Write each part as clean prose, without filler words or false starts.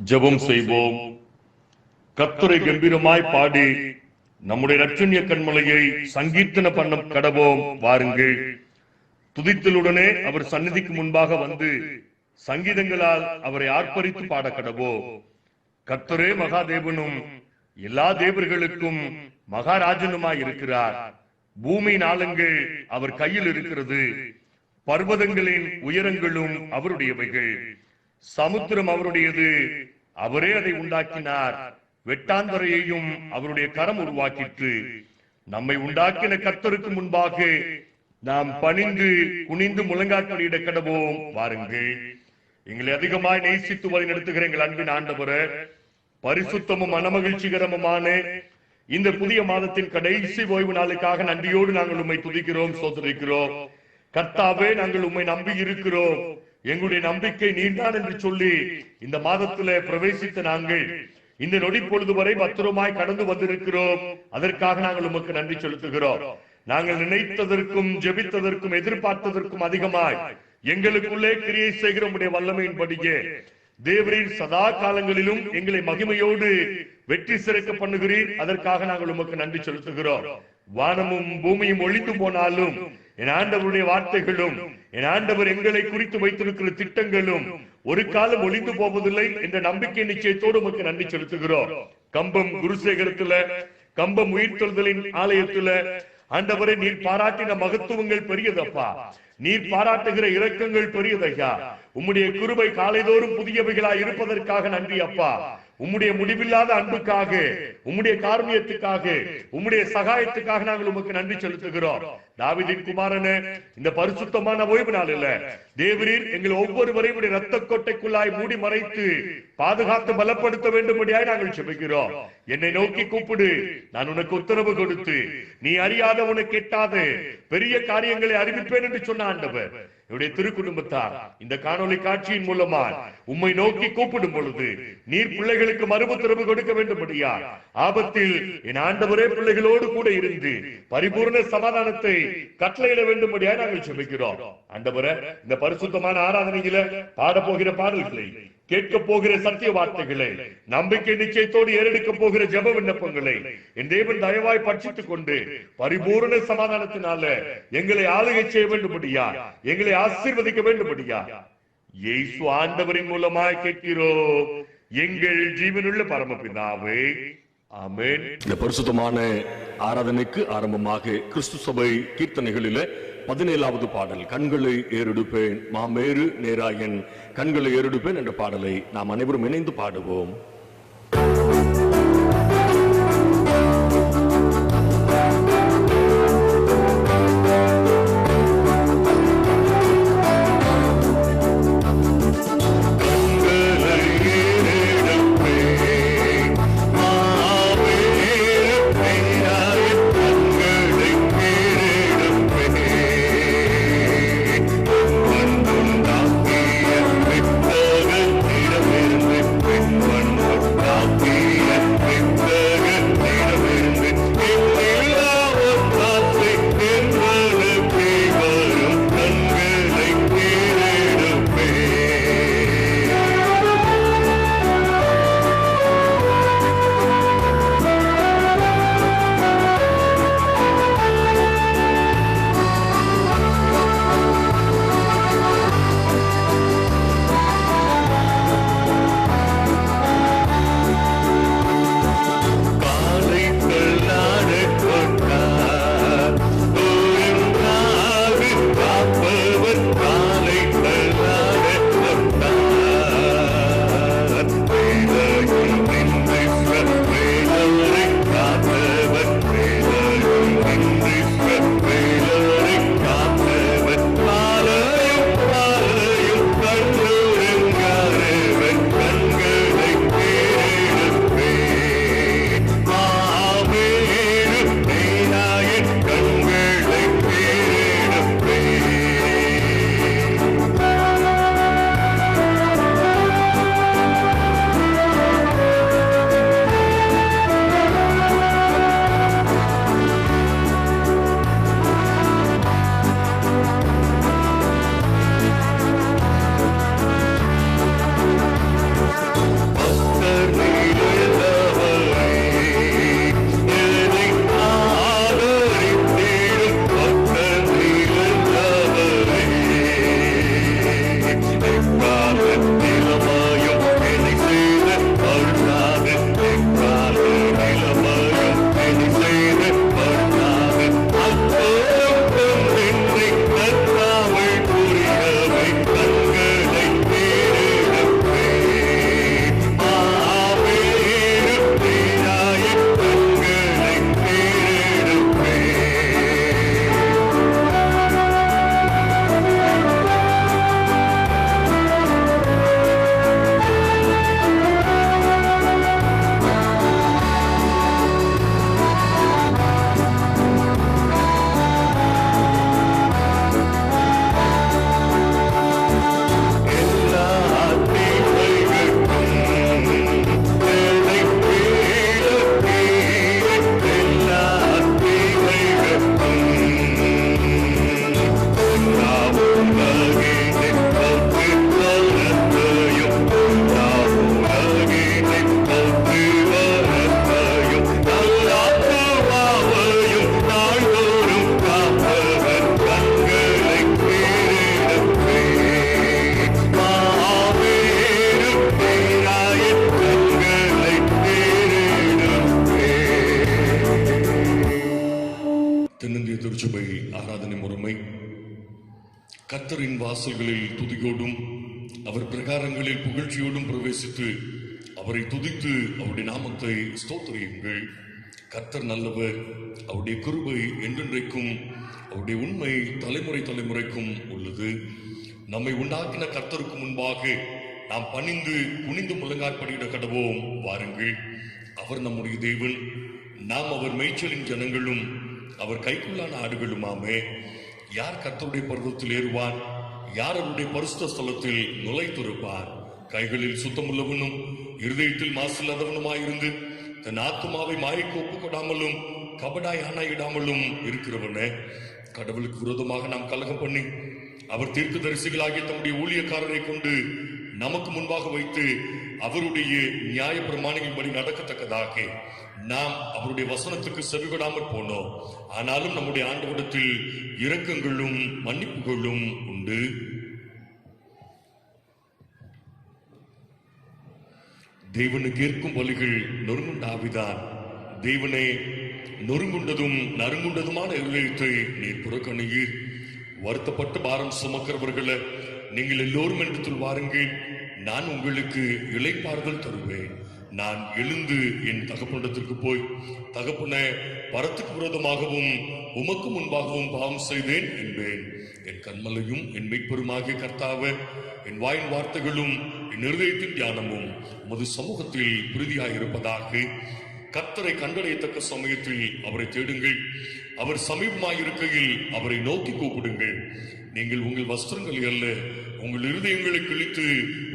ஜெபம் செய்வோம். கர்த்தரை கம்பீரமாய் பாடி நம்முடைய இரட்சணிய கண்மலையை சங்கீர்த்தன பண்ண கடவோம். வாருங்கள். துதித்தலுடனே அவர் சந்நிதிக்கு முன்பாக வந்து சங்கீதங்களால் அவரை ஆர்ப்பரித்து பாட கடவோம். கர்த்தரே மகாதேவனும் எல்லா தேவர்களுக்கும் மகாராஜனுமாய் இருக்கிறார். பூமியின் ஆழங்கள் அவர் கையில் இருக்கிறது. பர்வதங்களின் உயரங்களும் அவருடையவைகள். சமுத்திரம் அவருடையது, அவரே அதை உண்டாக்கினார். வெட்டாந்தரையையும் அவருடைய கரம் உருவாக்கிற்று. நம்மை உண்டாக்கின கர்த்தருக்கு முன்பாக நாம் பணிந்து குனிந்து முழங்காற்படியிட கடவோம். வாருங்கள். எங்களை அதிகமாய் நேசித்து வழி நடத்துகிற எங்கள் அன்பின் ஆண்டவரே, பரிசுத்தமும் மனமகிழ்ச்சிகரமுமான இந்த புதிய மாதத்தின் கடைசி ஓய்வு நாளுக்காக நன்றியோடு நாங்கள் உம்மை துதிக்கிறோம், சோதரிக்கிறோம். கர்த்தாவே, நாங்கள் உம்மை நம்பி இருக்கிறோம். எங்களுடைய நம்பிக்கை நீர்தான் என்று சொல்லி இந்த மாதத்துல பிரவேசித்த நாங்கள் இந்த நொடி பொழுது வரை பத்திரமாய் கடந்து வந்திருக்கிறோம். அதற்காக நாங்கள் உமக்கு நன்றி செலுத்துகிறோம். நாங்கள் நினைத்ததற்கும் ஜெபித்ததற்கும் எதிர்பார்த்ததற்கும் அதிகமாய் எங்களுக்குள்ளே கிரியை செய்கிற உம்முடைய வல்லமையின்படியே தேவரீர் சதா காலங்களிலும் எங்களை மகிமையோடு வெற்றி சிறக்க பண்ணுகிறீர். அதற்காக நாங்கள் உமக்கு நன்றி செலுத்துகிறோம். வானமும் பூமியும் ஒழிந்து போனாலும் என் ஆண்டவருடைய வார்த்தைகளும் என் ஆண்டவர் எங்களை குறித்து வைத்திருக்கிற திட்டங்களும் ஒரு காலம் ஒழிந்து போவதில்லை என்ற நம்பிக்கை நிச்சயத்தோடு உமக்கு நன்றி செலுத்துகிறோம். கம்பம் குருசேகரத்துல, கம்பம் உயிர்த்தெழுதலின் ஆலயத்துல ஆண்டவரை நீர் பாராட்டின மகத்துவங்கள் பெரியதப்பா. நீர் பாராட்டுகிற இரக்கங்கள் பெரியதையா. உம்முடைய கிருபை காலைதோறும் புதியவைகளாய் இருப்பதற்காக நன்றி அப்பா. உம்முடைய முடிவில்லாத அன்புக்காக, உம்முடைய காருண்யத்துக்காக, உம்முடைய சகாயத்துக்காக நாங்கள் உமக்கு நன்றி செலுத்துகிறோம். தாவீதின் குமாரனே, இந்த பரிசுத்தமான ஓய்வு நாளில் தேவரீர் எங்கள் ஒவ்வொருவரையும் இரத்த கோட்டைக்குள்ளாய் மூடி மறைத்து பாதுகாத்து பலப்படுத்த வேண்டும்படியாய் நாங்கள் ஜெபிக்கிறோம். என்னை நோக்கி கூப்பிடு, நான் உனக்கு உத்தரவு கொடுத்து நீ அறியாத உனக்கு எட்டாத பெரிய காரியங்களை அறிவிப்பேன் என்று சொன்ன ஆண்டவர் என்னுடைய திருக்குடும்பத்தார் இந்த காணொலி காட்சியின் மூலமா உம்மை நோக்கி கூப்பிடும் பொழுது நீர் பிள்ளைகளுக்கு மறுபுத்தரவு கொடுக்க வேண்டும்படியா ஆபத்தில் என் ஆண்டவரே பிள்ளைகளோடு கூட இருந்து பரிபூர்ண சமாதானத்தை கட்டளையிட வேண்டும்படியா நாங்கள் ஜெபிக்கிறோம். ஆண்டவரே, இந்த பரிசுத்தமான ஆராதனையில பாட போகிற பாடல்களை, கேட்க போகிற சத்திய வார்த்தைகளை, நம்பிக்கை நிச்சயத்தோடு ஏறெடுக்க போகிற ஜெப விண்ணப்பங்களை என் தேவன் தயவாய் பட்சித்துக் கொண்டு பரிபூர்ண சமாதானத்தினால எங்களை ஆளுகை செய்ய வேண்டும்படியா, எங்களை ஆசீர்வதிக்க வேண்டும்படியா இயேசு ஆண்டவரின் மூலமாய் கேட்கிறோம் எங்கள் ஜீவனுள்ள பரமபிதாவே, ஆமென். இந்த பரிசுத்தமான ஆராதனைக்கு ஆரம்பமாக கிறிஸ்து சபை கீர்த்தனைகளிலே 17வது பாடல், கண்களை ஏறெடுப்பேன் மாமேறு நேராயன் கண்களை ஏறெடுப்பேன் என்ற பாடலை நாம் அனைவரும் இணைந்து பாடுவோம். One பொறுமை. கர்த்தரின் வாசல்களில் துதியோடும் அவர் பிரகாரங்களில் புகழ்ச்சியோடும் பிரவேசித்து அவரை துதித்து அவருடைய நாமத்தை ஸ்தோத்திரியுங்கள். கர்த்தர் நல்லவர், அவருடைய கிருபை என்றென்றைக்கும், அவருடைய உண்மை தலைமுறை தலைமுறைக்கும் உள்ளது. நம்மை உண்டாக்கின கர்த்தருக்கு முன்பாக நாம் பணிந்து குனிந்து முழங்காற்படியிட கடவோம். வாருங்கள். அவர் நம்முடைய தேவன், நாம் அவர் மேய்ச்சலின் ஜனங்களும் அவர் கைக்குள்ளான ஆடுகளுமாமே. யார் கர்த்தருடைய பர்வதத்தில் ஏறுவான்? யார் அவருடைய பரிசுத்த ஸ்தலத்தில் நுழைத்திருப்பார்? கைகளில் சுத்தமுள்ளவனும் இருதயத்தில் மாசில்லாதவனுமாயிருந்து தன் ஆத்துமாவை மாயைக்கு ஒப்புக்கொடாமலும் கபடாய் ஆணையிடாமலும் இருக்கிறவனே. கடவுளுக்கு விரோதமாக நாம் கலகம் பண்ணி அவர் தீர்க்கதரிசிகளாகிய தம்முடைய ஊழியக்காரரை கொண்டு நமக்கு முன்பாக வைத்து அவருடைய நியாய பிரமாணங்களின்படி நடக்கத்தக்கதாக நாம் அவருடைய வசனத்துக்கு செவிகொடாமற் போனோம். ஆனாலும் நம்முடைய ஆண்டவரிடத்தில் இரக்கங்களும் மன்னிப்புகளும் உண்டு. தேவனுக்கு ஏற்கும் பலிகள் நொறுங்குண்ட ஆவிதான். தேவனே, நொறுங்குண்டதும் நறுங்குண்டதுமான இருதயத்தை நீர் புறக்கணியீர். வருத்தப்பட்டு பாரம் சுமக்கிறவர்களை நீங்கள் எல்லோரும் இடத்தில் வாருங்கள், நான் உங்களுக்கு இளைப்பாறுதல் தருவேன். நான் எழுந்து என் தகப்பனிடத்திற்கு போய், தகப்பனே, பரத்துக்கு விரோதமாகவும் உமக்கு முன்பாகவும் பாவம் செய்தேன் என்பேன். என் கண்மலையும் என் மீட்பெருமாகிய கர்த்தாவே, என் வாயின் வார்த்தைகளும் என் இருதயத்தின் தியானமும் உமது சமூகத்தில் பிரீதியாயிருப்பதாக. கர்த்தரை கண்டடையத்தக்க சமயத்தில் அவரை தேடுங்கள். அவர் சமீபமாயிருக்கையில் அவரை நோக்கி கூப்பிடுங்கள். நீங்கள் உங்கள் வஸ்திரங்களை அல்ல, உங்கள் இருதயங்களை கிழித்து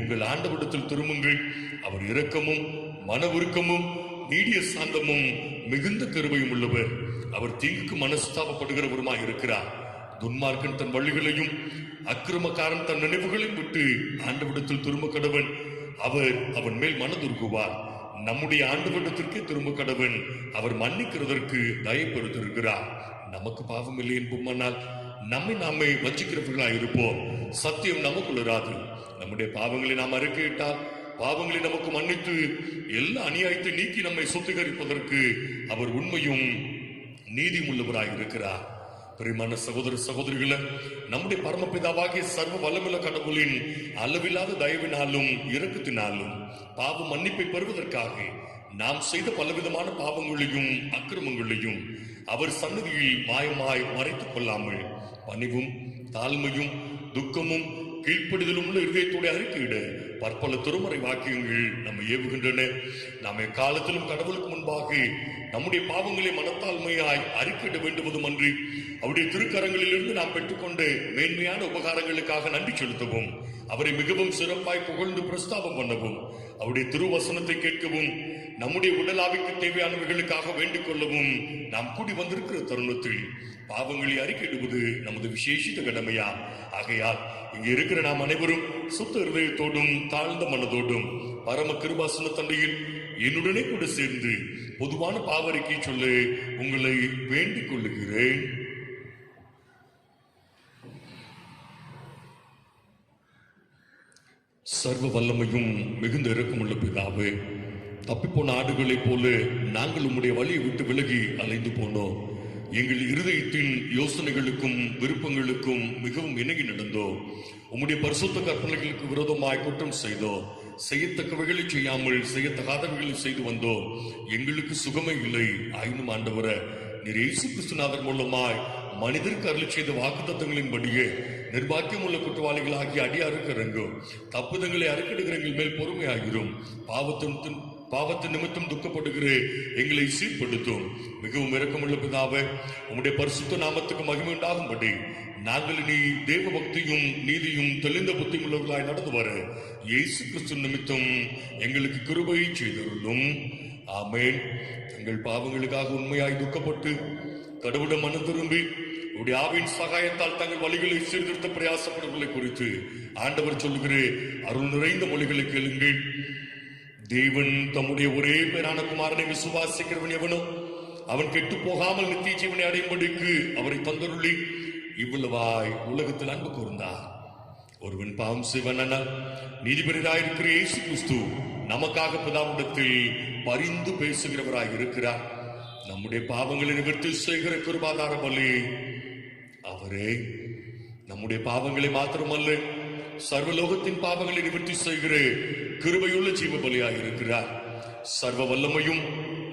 உங்கள் ஆண்டவரிடத்தில் திரும்புங்கள். அவர் இரக்கமும் மனவுருக்கமும் நீடிய சாந்தமும் மிகுந்த கிருபையும் உள்ளவர். அவர் தீங்குக்கு மனஸ்தாபப்படுகிறவருமாய் இருக்கிறார். துன்மார்க்கன் தன் வழிகளையும் அக்கிரமக்காரன் தன் நினைவுகளையும் விட்டு ஆண்டவரிடத்தில் திரும்ப கடவன். அவர் அவன் மேல் மனதுருகுவார். நம்முடைய ஆண்டவரிடத்திற்கு திரும்ப கடவன். அவர் மன்னிக்கிறதற்கு தயப்படுத்திருக்கிறார். நமக்கு பாவம் இல்லை என்போமானால் நம்மை நாமே வஞ்சிக்கிறவர்களாய் இருப்போம். சத்தியம் நமக்குள் இராது. நம்முடைய பாவங்களை நாம் அறிக்கையிட்டால் பாவங்களை நமக்கு மன்னித்து எல்லா அநியாயத்தை நீக்கி நம்மை சுத்திகரிப்பதற்கு அவர் உண்மையும் நீதியும் உள்ளவராய் இருக்கிறார். பிரியமான சகோதர சகோதரிகளை, நம்முடைய பரமபிதாவாகிய சர்வ வல்லமுள்ள கடவுளின் அளவில்லாத தயவினாலும் இரக்கத்தினாலும் பாவ மன்னிப்பை பெறுவதற்காக நாம் செய்த பலவிதமான பாவங்களையும் அக்கிரமங்களையும் அவர் சன்னதியில் மாயமாய் மறைத்துக் கொள்ளாமல் பணிவும் தாழ்மையும் துக்கமும் கீழ்ப்படிதலும் உள்ள இருதயத்தோட அறிக்கையிட பற்பல திருமறை வாக்கியங்கள் நம்மை ஏவுகின்றன. நாம் எக்காலத்திலும் கடவுளுக்கு முன்பாக நம்முடைய பாவங்களை மனத்தாழ்மையாய் அறிக்கையிட வேண்டுவதும் அன்றி அவருடைய திருக்கரங்களிலிருந்து நாம் பெற்றுக்கொண்ட மேன்மையான உபகாரங்களுக்காக நன்றி செலுத்தவும், அவரை மிகவும் சிறப்பாய் புகழ்ந்து பிரஸ்தாபம் பண்ணவும், அவருடைய திருவசனத்தை கேட்கவும், நம்முடைய உடலாவிற்கு தேவையானவர்களுக்காக வேண்டிக் கொள்ளவும் நாம் கூடி வந்திருக்கிற தருணத்தில் பாவங்களை அறிக்கையிடுவது நமது விசேஷித்த கடமையா. ஆகையால் இங்கே இருக்கிற நாம் அனைவரும் சுத்த இருதயத்தோடும் தாழ்ந்த மனதோடும் பரம கிருபாசன தண்டையில் என்னுடனே கூட சேர்ந்து பொதுவான பாவறிக்கை சொல்ல உங்களை வேண்டிக் கொள்ளுகிறேன். சர்வ வல்லமையும் மிகுந்த இரக்கமுள்ள பிதாவே, தப்பிப்போன ஆடுகளைப் போல நாங்கள் உம்முடைய வழியை விட்டு விலகி அலைந்து போனோம். எங்கள் இருதயத்தின் யோசனைகளுக்கும் விருப்பங்களுக்கும் மிகவும் இணங்கி நடந்தோம். உம்முடைய பரிசுத்த கற்பனைகளுக்கு விரோதமாய் குற்றம் செய்தோம். செய்யத்தக்கவைகளை செய்யாமல் செய்யத்தகாதவைகளை செய்து வந்தோம். எங்களுக்கு சுகமே இல்லை. ஆயினும் ஆண்டவரே, நீர் இயேசு கிறிஸ்துநாதர் மூலமாய் மனிதருக்கு அருளி செய்த வாக்குத்தத்தங்களின்படியே நிர்பாக்கியம் உள்ள குற்றவாளிகளாகிய அடியாருக்கு இறங்கும். தப்புதங்களை அறுக்கிடுகிற எங்கள் மேல் பொறுமையாகிறோம். பாவத்தின் நிமித்தம் துக்கப்படுகிற எங்களை சீர்படுத்தும். மிகவும் இரக்கமுள்ள பிதாவே, உம்முடைய பரிசுத்த நாமத்துக்கு மகிமை உண்டாகும்படி நாங்கள் நீ தேவ பக்தியும் நீதியும் தெளிந்த புத்தியும் உள்ளவர்களாய் நடந்து வர இயேசு கிறிஸ்து நிமித்தம் எங்களுக்கு கிருபை செய்தருளும். ஆமேன். தங்கள் பாவங்களுக்காக உண்மையாய் துக்கப்பட்டு கடவுளிடம் மனம் திரும்பி உடைய ஆவியின் சகாயத்தால் தங்கள் வழிகளை சீர்திருத்த பிரயாசப்படுவதை குறித்து ஆண்டவர் சொல்லுகிற அருள் நிறைந்த மொழிகளை கேளுங்கள். தேவன் தம்முடைய ஒரே பேரான குமாரனை விசுவாசிக்கிறவன் எவனோ அவன் கெட்டு போகாமல் நித்திய ஜீவனை அடையும்படிக்கு அவரை தந்தருளி இவ்வளவாய் உலகத்தில் அன்பு கூர்ந்தார். ஒருவன் பாவம் செய்வனால் நீதிபதியாயிருக்கிற இயேசு கிறிஸ்து நமக்காக பிதாவிடத்தில் பரிந்து பேசுகிறவராய் இருக்கிறார். நம்முடைய பாவங்களை நிவர்த்தி செய்கிற கிருபாதார பலி அவரே நம்முடைய பாவங்களை மாத்திரமல்ல, சர்வலோகத்தின் பாவங்களை நிவர்த்தி செய்கிற கிருபையுள்ள ஜீவ பலியாக இருக்கிறார். சர்வ வல்லமையும்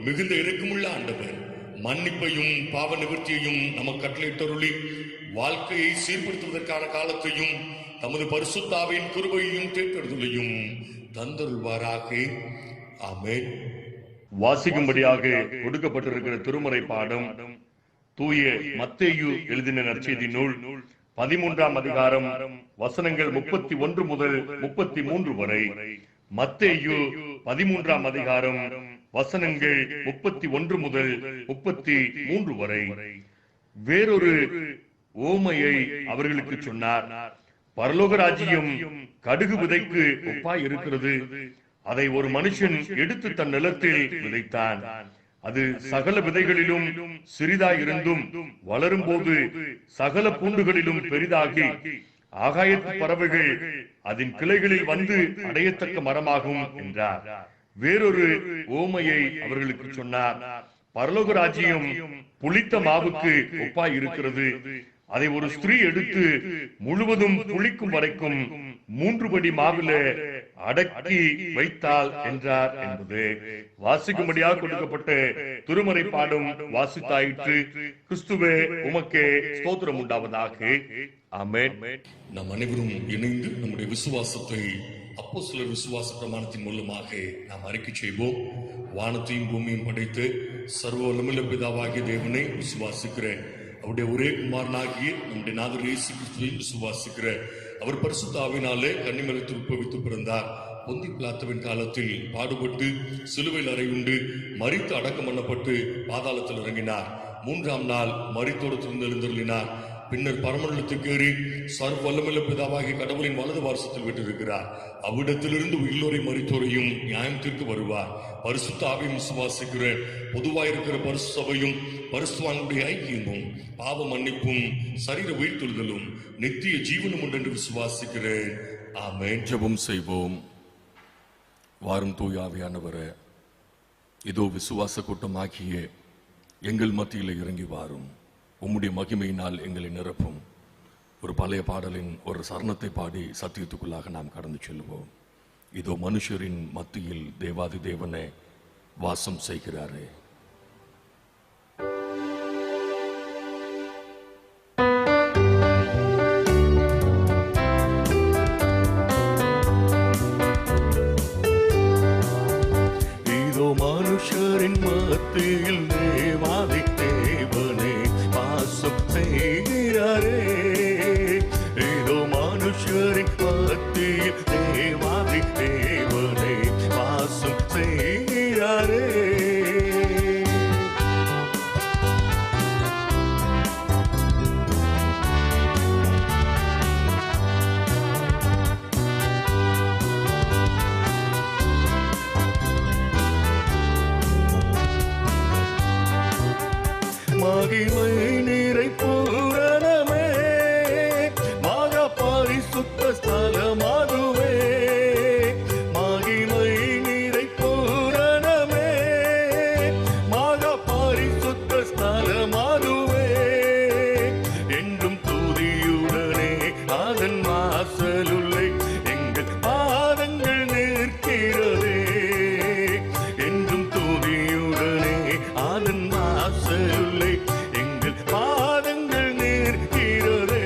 மிகுந்த இரக்கமுள்ள ஆண்டவர் மன்னிப்பையும் பாவ நிவர்த்தியையும் நமக்கு கட்டளையிட்டருளி வாழ்க்கையை சீர்படுத்துவதற்கான காலத்தையும் தமது பரிசுத்தாவின் கிருபையையும் தேர்ந்தெடுதலையும் தந்தருள்வாராக. ஆமென். வாசிக்கும்படியாக கொடுக்கப்பட்டிருக்கிற திருமறை பாடம் தூய மத்தேயு எழுதின நற்செய்தி நூல் 13ஆம் அதிகாரம் வசனங்கள் 31 முதல் 33 வரை. மத்தேயு 13ஆம் அதிகாரம் வசனங்கள் 31 முதல் 33 வரை. வேறொரு ஓமையை அவர்களுக்கு சொன்னார். பரலோக ராஜ்யம் கடுகு விதைக்கு ஒப்பாய் இருக்கிறது. அதை ஒரு மனுஷன் எடுத்து தன் நிலத்தில் விதைத்தான். அது சகல விதைகளிலும் சிறிதாயிருந்தும் வளரும் போது சகல பூண்டுகளிலும் பெரிதாகி ஆகாயத்து பறவைகள் அதன் கிளைகளில் வந்து அடையத்தக்க மரமாகும் என்றார். வேறொரு ஓமையை அவர்களுக்கு சொன்னார். பரலோக ராஜ்யம் புளித்த மாவுக்கு ஒப்பாய் இருக்கிறது. அதை ஒரு ஸ்திரீ எடுத்து முழுவதும் புளிக்கும் வரைக்கும் 3 படி மாவில அடக்கி வைத்தாள் என்றார் என்பது வாசிக்கும்படியாக கொடுக்கப்பட்ட திருமறை பாடும் வாசித்தாயிற்று. கிறிஸ்துவே உமக்கே ஸ்தோத்திரம் உண்டாவதாக. ஆமென். நாம் அனைவரும் இணைந்து நம்முடைய விசுவாசத்தை அப்போஸ்தலர் விசுவாச பிரமாணத்தின் மூலமாக நாம் அறிக்கை செய்வோம். வானத்தையும் பூமியும் படைத்து சர்வ வல்லமையுள்ள பிதாவாகிய தேவனை விசுவாசிக்கிறேன். அவருடைய ஒரே குமாரனாகிய நம்முடைய நாதர் இயேசு கிறிஸ்துவை விசுவாசிக்கிற அவர் பரிசுத்த ஆவியினாலே கன்னிமரித்து உட்பவித்து பிறந்தார். பொந்தி பிலாத்துவின் காலத்தில் பாடுபட்டு சிலுவையில் அறையுண்டு மரித்து அடக்கம் பண்ணப்பட்டு பாதாளத்தில் இறங்கினார். 3ஆம் நாள் மரித்தோடு திருந்தெழுந்தருளினார். பின்னர் பரமண்டலத்துக்கு ஏறி சர்வ வல்லமையுள்ள பிதாவாகிய கடவுளின் வலது வாரசத்தில் விட்டிருக்கிறார். அவ்விடத்திலிருந்து உயிரோரை மரித்தோரையும் நியாயம் தீர்க்க வருவார். பரிசுத்த ஆவியும் விசுவாசிக்கிற பொதுவாயிருக்கிற பரிசு சபையும் பரிசுத்தவான்களுடைய ஐக்கியமும் பாவ மன்னிப்பும் சரீர உயிர்த்தெழுதலும் நித்திய ஜீவனும் உண்டு என்று விசுவாசிக்கிறேன். ஆமென். ஜெபம் செய்வோம். வாரும் தூய ஆவியானவரே, இதோ விசுவாச கூட்டமாகிய எங்கள் மத்தியில் இறங்கி வாரும். உம்முடைய மகிமையினால் எங்களை நிரப்பும். ஒரு பழைய பாடலின் ஒரு சரணத்தை பாடி சத்தியத்துக்குள்ளாக நாம் கடந்து செல்வோம். இதோ மனுஷரின் மத்தியில் தேவாதி தேவனே வாசம் செய்கிறாரே. இதோ மனுஷரின் மத்தியில் தேவாதி தேவனே வாசம் செய்கிறாரே. இதோ மனுஷரின் மத்தியில் தேவாதி தேவனே வாசம் செய்கிறாரே. மகிமை நிறை பூரணமே மகா பரிசுத்த ஸ்தலமாதுவே. மகிமை நிறை பூரணமே மகா பரிசுத்த ஸ்தலமாதுவே. என்றும் துதியுடனே அதன் வாசலுள்ளே எங்கள் பாதங்கள் நிற்கிறதே. என்றும் துதியுடனே அதன் வாசலுள்ளே எங்கள் பாதங்கள் நிற்கிறதே.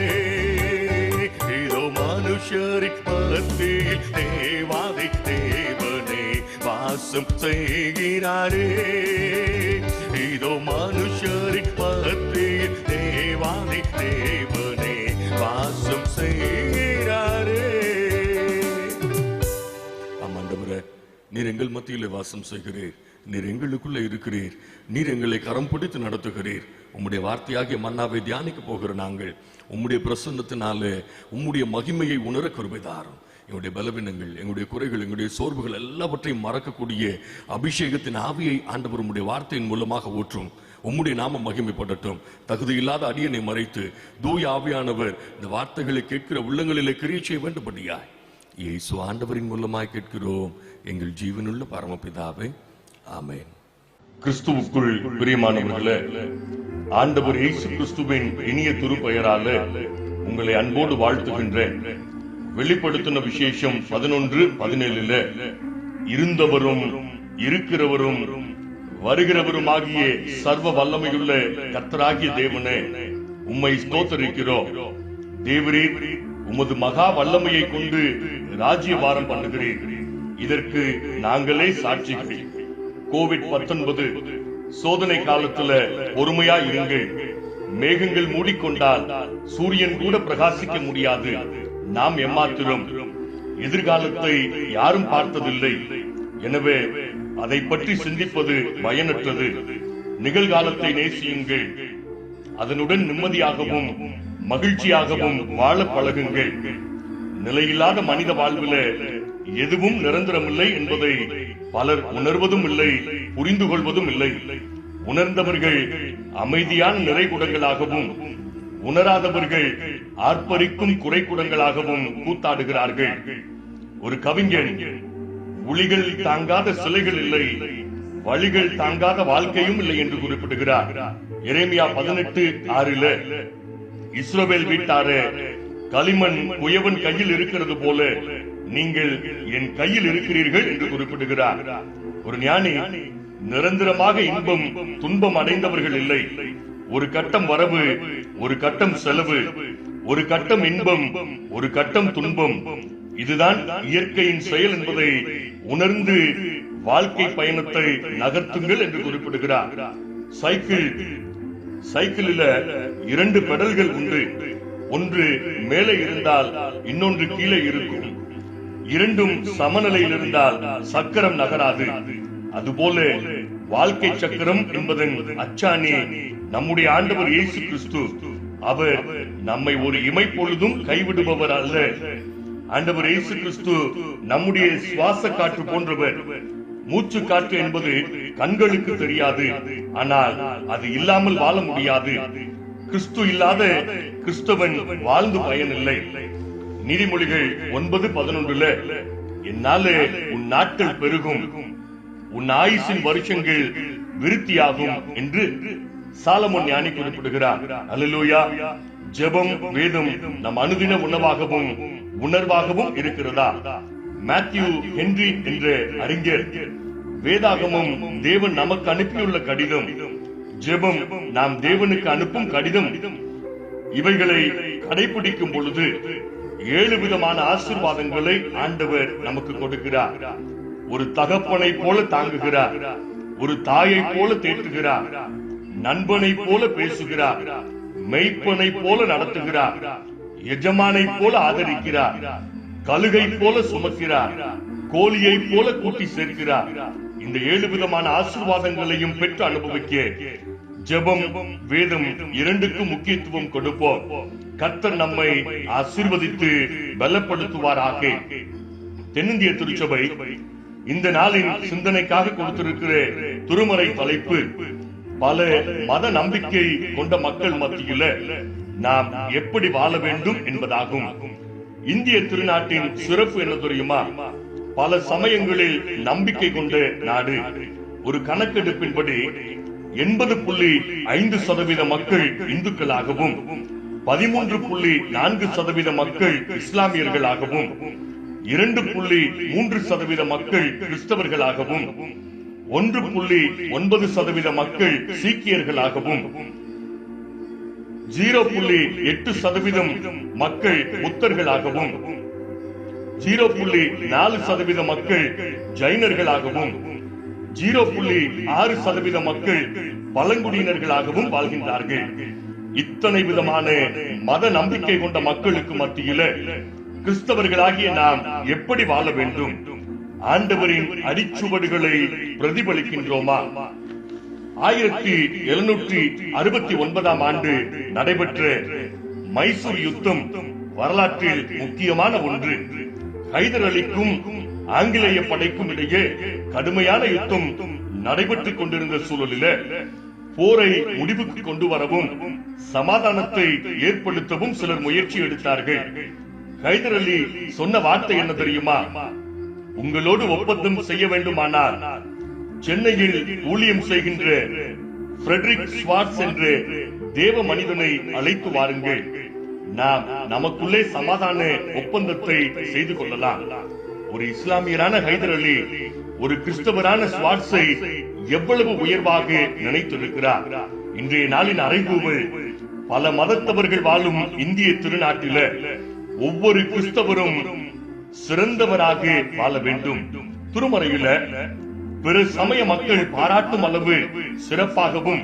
இதோ மனுஷரின் மத்தியில் தேவாதி தேவனே வாசம் செய்கிறாரே. இதோ மனுஷரின் மத்தியில் தேவாதி தேவனே வாசம் செய்கிறாரே. ஆண்டவரே, நீர் எங்கள் மத்தியிலே வாசம் செய்கிறீர். நீர் எங்களுக்குள்ளே இருக்கிறீர். நீர் எங்களை கரம் பிடித்து நடத்துகிறீர். உம்முடைய வார்த்தையாகிய மன்னாவை தியானிக்க போகிற நாங்கள் உம்முடைய பிரசன்னத்தினாலே உம்முடைய மகிமையை உணர கிருபை தாரும். எங்களுடைய பலவீனங்கள், எங்களுடைய குறைகள், எங்களுடைய சோர்வுகள் எல்லாவற்றையும் மறக்கக்கூடிய அபிஷேகத்தின் ஆவியை ஆண்டவர் உம்முடைய வார்த்தையின் மூலமாக ஊற்றும். உம்முடைய நாமம் மகிமைப்படட்டும். தகுதியில்லாத அடியனை மறைத்து தூய ஆவியானவர் இந்த வார்த்தைகளை கேட்கிற உள்ளங்களிலே கிரியை செய்ய வேண்டும்படியாய் இயேசு ஆண்டவரின் மூலமாய் கேட்கிறோம் எங்கள் ஜீவனுள்ள பரமபிதாவே. ஆமென். கிறிஸ்துவுக்குள் பிரியமானவர்களே, ஆண்டவர் இயேசு கிறிஸ்துவின் இனிய திருப்பெயரால உங்களை அன்போடு வாழ்த்துகின்றேன். வெளிப்படுத்தின விசேஷம் 11:17 இருந்தவரும் இருக்கிறவரும் வருகிறவருமாகிய சர்வ வல்லமையுள்ள கர்த்தராகிய தேவனே, உம்மை ஸ்தோத்தரிக்கிறோம். தேவரீர் உமது மகா வல்லமையை கொண்டு ராஜ்யபாரம் பண்ணுகிறீர். இதற்கு நாங்களே சாட்சிகள். கோவிட்-19 சோதனை காலத்துல பொறுமையா இருங்கள். மேகங்கள் மூடிக்கொண்டால் சூரியன் கூட பிரகாசிக்க முடியாது. நாம் எம்மாத்திரம் எதிர்காலத்தை யாரும் பார்த்ததில்லை. எனவே அதை பற்றி சிந்திப்பது பயனற்றது. நிகழ்காலத்தை நேசியுங்கள். அதனுடன் நிம்மதியாகவும் மகிழ்ச்சியாகவும் வாழ பழகுங்கள். நிலையில்லாத மனித வாழ்வில எதுவும் நிரந்தரமில்லை என்பதை பலர் உணர்வதும் இல்லை, புரிந்து கொள்வதும் இல்லை. உணர்ந்தவர்கள் அமைதியான நிறைகுடங்களாகவும் உணராதவர்கள் ஆர்ப்பரிக்கும் குறைகுடங்களாகவும் கூத்தாடுகிறார்கள். ஒரு கவிஞன், உளிகள் தாங்காத சிலைகள் இல்லை, வழிகள் தாங்காத வாழ்க்கையும் இல்லை என்று குறிப்பிடுகிறார். எரேமியா 18:6 இஸ்ரவேல் வீட்டாரே, களிமண் குயவன் கையில் இருக்கிறது போல நீங்கள் என் கையில் இருக்கிறீர்கள் என்று குறிப்பிடுகிறார். ஒரு ஞானி, நிரந்தரமாக இன்பம் துன்பம் அடைந்தவர்கள் இல்லை. ஒரு கட்டம் வரவு, ஒரு கட்டம் செலவு, ஒரு கட்டம் இன்பம், ஒரு கட்டம் துன்பம். இதுதான் இயற்கையின் செயல் என்பதை உணர்ந்து வாழ்க்கை பயணத்தை நகர்த்துங்கள் என்று குறிப்பிடுகிறார். சைக்கிளில 2 பெடல்கள் உண்டு. ஒன்று மேலே இருந்தால் இன்னொன்று கீழே இருக்கும். இரண்டும் சமநிலையில் இருந்தால் சக்கரம் நகராது. அதுபோல வாழ்க்கை சக்கரம் என்பதன் அச்சாணி நம்முடைய ஆண்டவர் இயேசு கிறிஸ்து. அவர் நம்மை ஒரு இமை பொழுதும் கைவிடுபவர் அல்ல. ஆண்டவர் இயேசு கிறிஸ்து நம்முடைய சுவாச காற்று போன்றவர். மூச்சு காற்று என்பது கண்களுக்கு தெரியாது, ஆனால் அது இல்லாமல் வாழ முடியாது. கிறிஸ்து இல்லாத கிறிஸ்தவன் வாழ்ந்து பயனில்லை. நீதிமொழிகள் 9:11 என்னாலே உன் நாட்கள் பெருகும், உன் ஆயுசின் வருஷங்கள் விருத்தியாகும் என்று சாலமோன் ஞானி குறிப்பிடுகிறார். அல்லேலூயா. ஜெபம், வேதம் நம் அனுதின உணவாகவும் உணர்வாகவும் இருக்கிறதா? மேத்யூ ஹென்றி என்ற அறிஞர், வேதாகமம் தேவன் நமக்கு அனுப்பியுள்ள கடிதம், ஜெபம் நாம் தேவனுக்கு அனுப்பும் கடிதம். இவைகளை கடைபிடிக்கும் பொழுது 7 விதமான ஆசீர்வாதங்களை ஆண்டவர் நமக்கு கொடுக்கிறார். ஒரு தகப்பனை போல தாங்குகிறார், ஒரு தாயை போல தேற்றுகிறார், நண்பனை போல பேசுகிறார், மெய்ப்பனை போல நடத்துகிறார், எஜமானை போல ஆதரிக்கிறார், கழுகை போல சுமக்கிறார், கோழியை போல கூட்டி சேர்க்கிறார். இந்த 7 விதமான ஆசீர்வாதங்களையும் பெற்று அனுபவிக்க ஜெபம், வேதம் இரண்டுக்கும் முக்கியத்துவம் கொடுப்போம். கர்த்தர் நம்மை ஆசீர்வதித்து பலப்படுத்துவாராக. தென்னிந்திய திருச்சபை இந்த நாளின் சிந்தனைக்காக கொடுத்திருக்கிற திருமறை தலைப்பு, பல மத நம்பிக்கை கொண்ட மக்கள் மத்தியில நாம் எப்படி வாழ வேண்டும் என்பதாகும். இந்திய திருநாட்டின் சிறப்பு என்ன தெரியுமா? பல சமயங்களில் நம்பிக்கை கொண்ட நாடு. ஒரு கணக்கெடுப்பின்படி 80.5% மக்கள் இந்துக்களாகவும் 13.4% மக்கள் இஸ்லாமியர்களாகவும் 2.3% மக்கள் கிறிஸ்தவர்களாகவும் 1.9% மக்கள் சீக்கியர்களாகவும் 0.8% மக்கள் புத்தர்களாகவும் 0.4% மக்கள் ஜைனர்களாகவும் 0.6% மக்கள் பழங்குடியினர்களாகவும் வாழ்கின்றார்கள். இத்தனை விதமான மத நம்பிக்கை கொண்ட மக்களுக்கு மத்தியில கிறிஸ்தவர்களாகிய நாம் எப்படி வாழ வேண்டும்? ஆண்டவரின் அடிச்சுவடுகளை பிரதிபலிக்கின்றோமா? 1769 ஆண்டு நடைபெற்ற மைசூர் யுத்தம் வரலாற்றில் முக்கியமான ஒன்று. ஹைதர் அலிக்கும் ஆங்கிலேய படைக்கும் இடையே கடுமையான யுத்தம் நடைபெற்றுக் கொண்டிருந்த சூழலில போரை முடிவுக்கு கொண்டு வரவும் சமாதானத்தை ஏற்படுத்தவும் சிலர் முயற்சி எடுத்தார்கள். ஹைதர் அலி சொன்ன வார்த்தை என்ன தெரியுமா? உங்களோடு ஒப்பந்தம் செய்ய வேண்டுமானால் சென்னையில் ஊழியம் செய்கின்ற ஃபிரெடரிக் ஸ்வார்ட்ஸ் என்ற தேவ மனிதனை அழைத்து வாருங்கள், நாம் நமக்குள்ளே சமாதான ஒப்பந்தத்தை செய்து கொள்ளலாம். ஒரு இஸ்லாமியரான ஹைதர் அலி ஒரு கிறிஸ்தவரான ஸ்வார்ட்ஸை எவ்வளவு உயர்வாக நினைத்திருக்கிறார். இன்றைய நாளின் அறைகூவல், பல மதத்தவர்கள் வாழும் இந்திய திருநாட்டில ஒவ்வொரு கிறிஸ்தவரும் சிறந்தவராக வாழ வேண்டும். திருமறையில பிற சமய மக்கள் பாராட்டும் அளவு சிறப்பாகவும்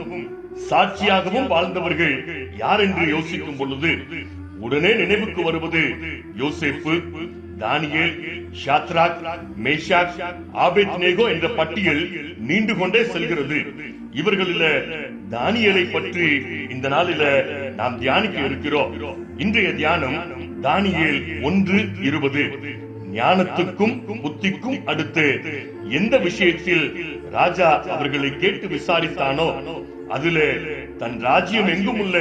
சாட்சியாகவும் வாழ்ந்தவர்கள் யார் என்று யோசிக்கும் பொழுது உடனே நினைவுக்கு வருவது யோசேப்பு, தானியேல், ஷாத்ராக், மேஷாக், ஆபேத்நேகோ என்ற பட்டியல் நீண்டு கொண்டே செல்கிறது. இவர்களில தானியேலை பற்றி இந்த நாளில நாம் தியானிக்க இருக்கிறோம். இன்றைய தியானம் தானியேல் 1:20. ஞானத்துக்கும் புத்திக்கும் அடுத்து எந்த விஷயத்தில் ராஜா அவர்களை கேட்டு விசாரித்தானோ அதிலே தன் ராஜ்யம் எங்கும் உள்ள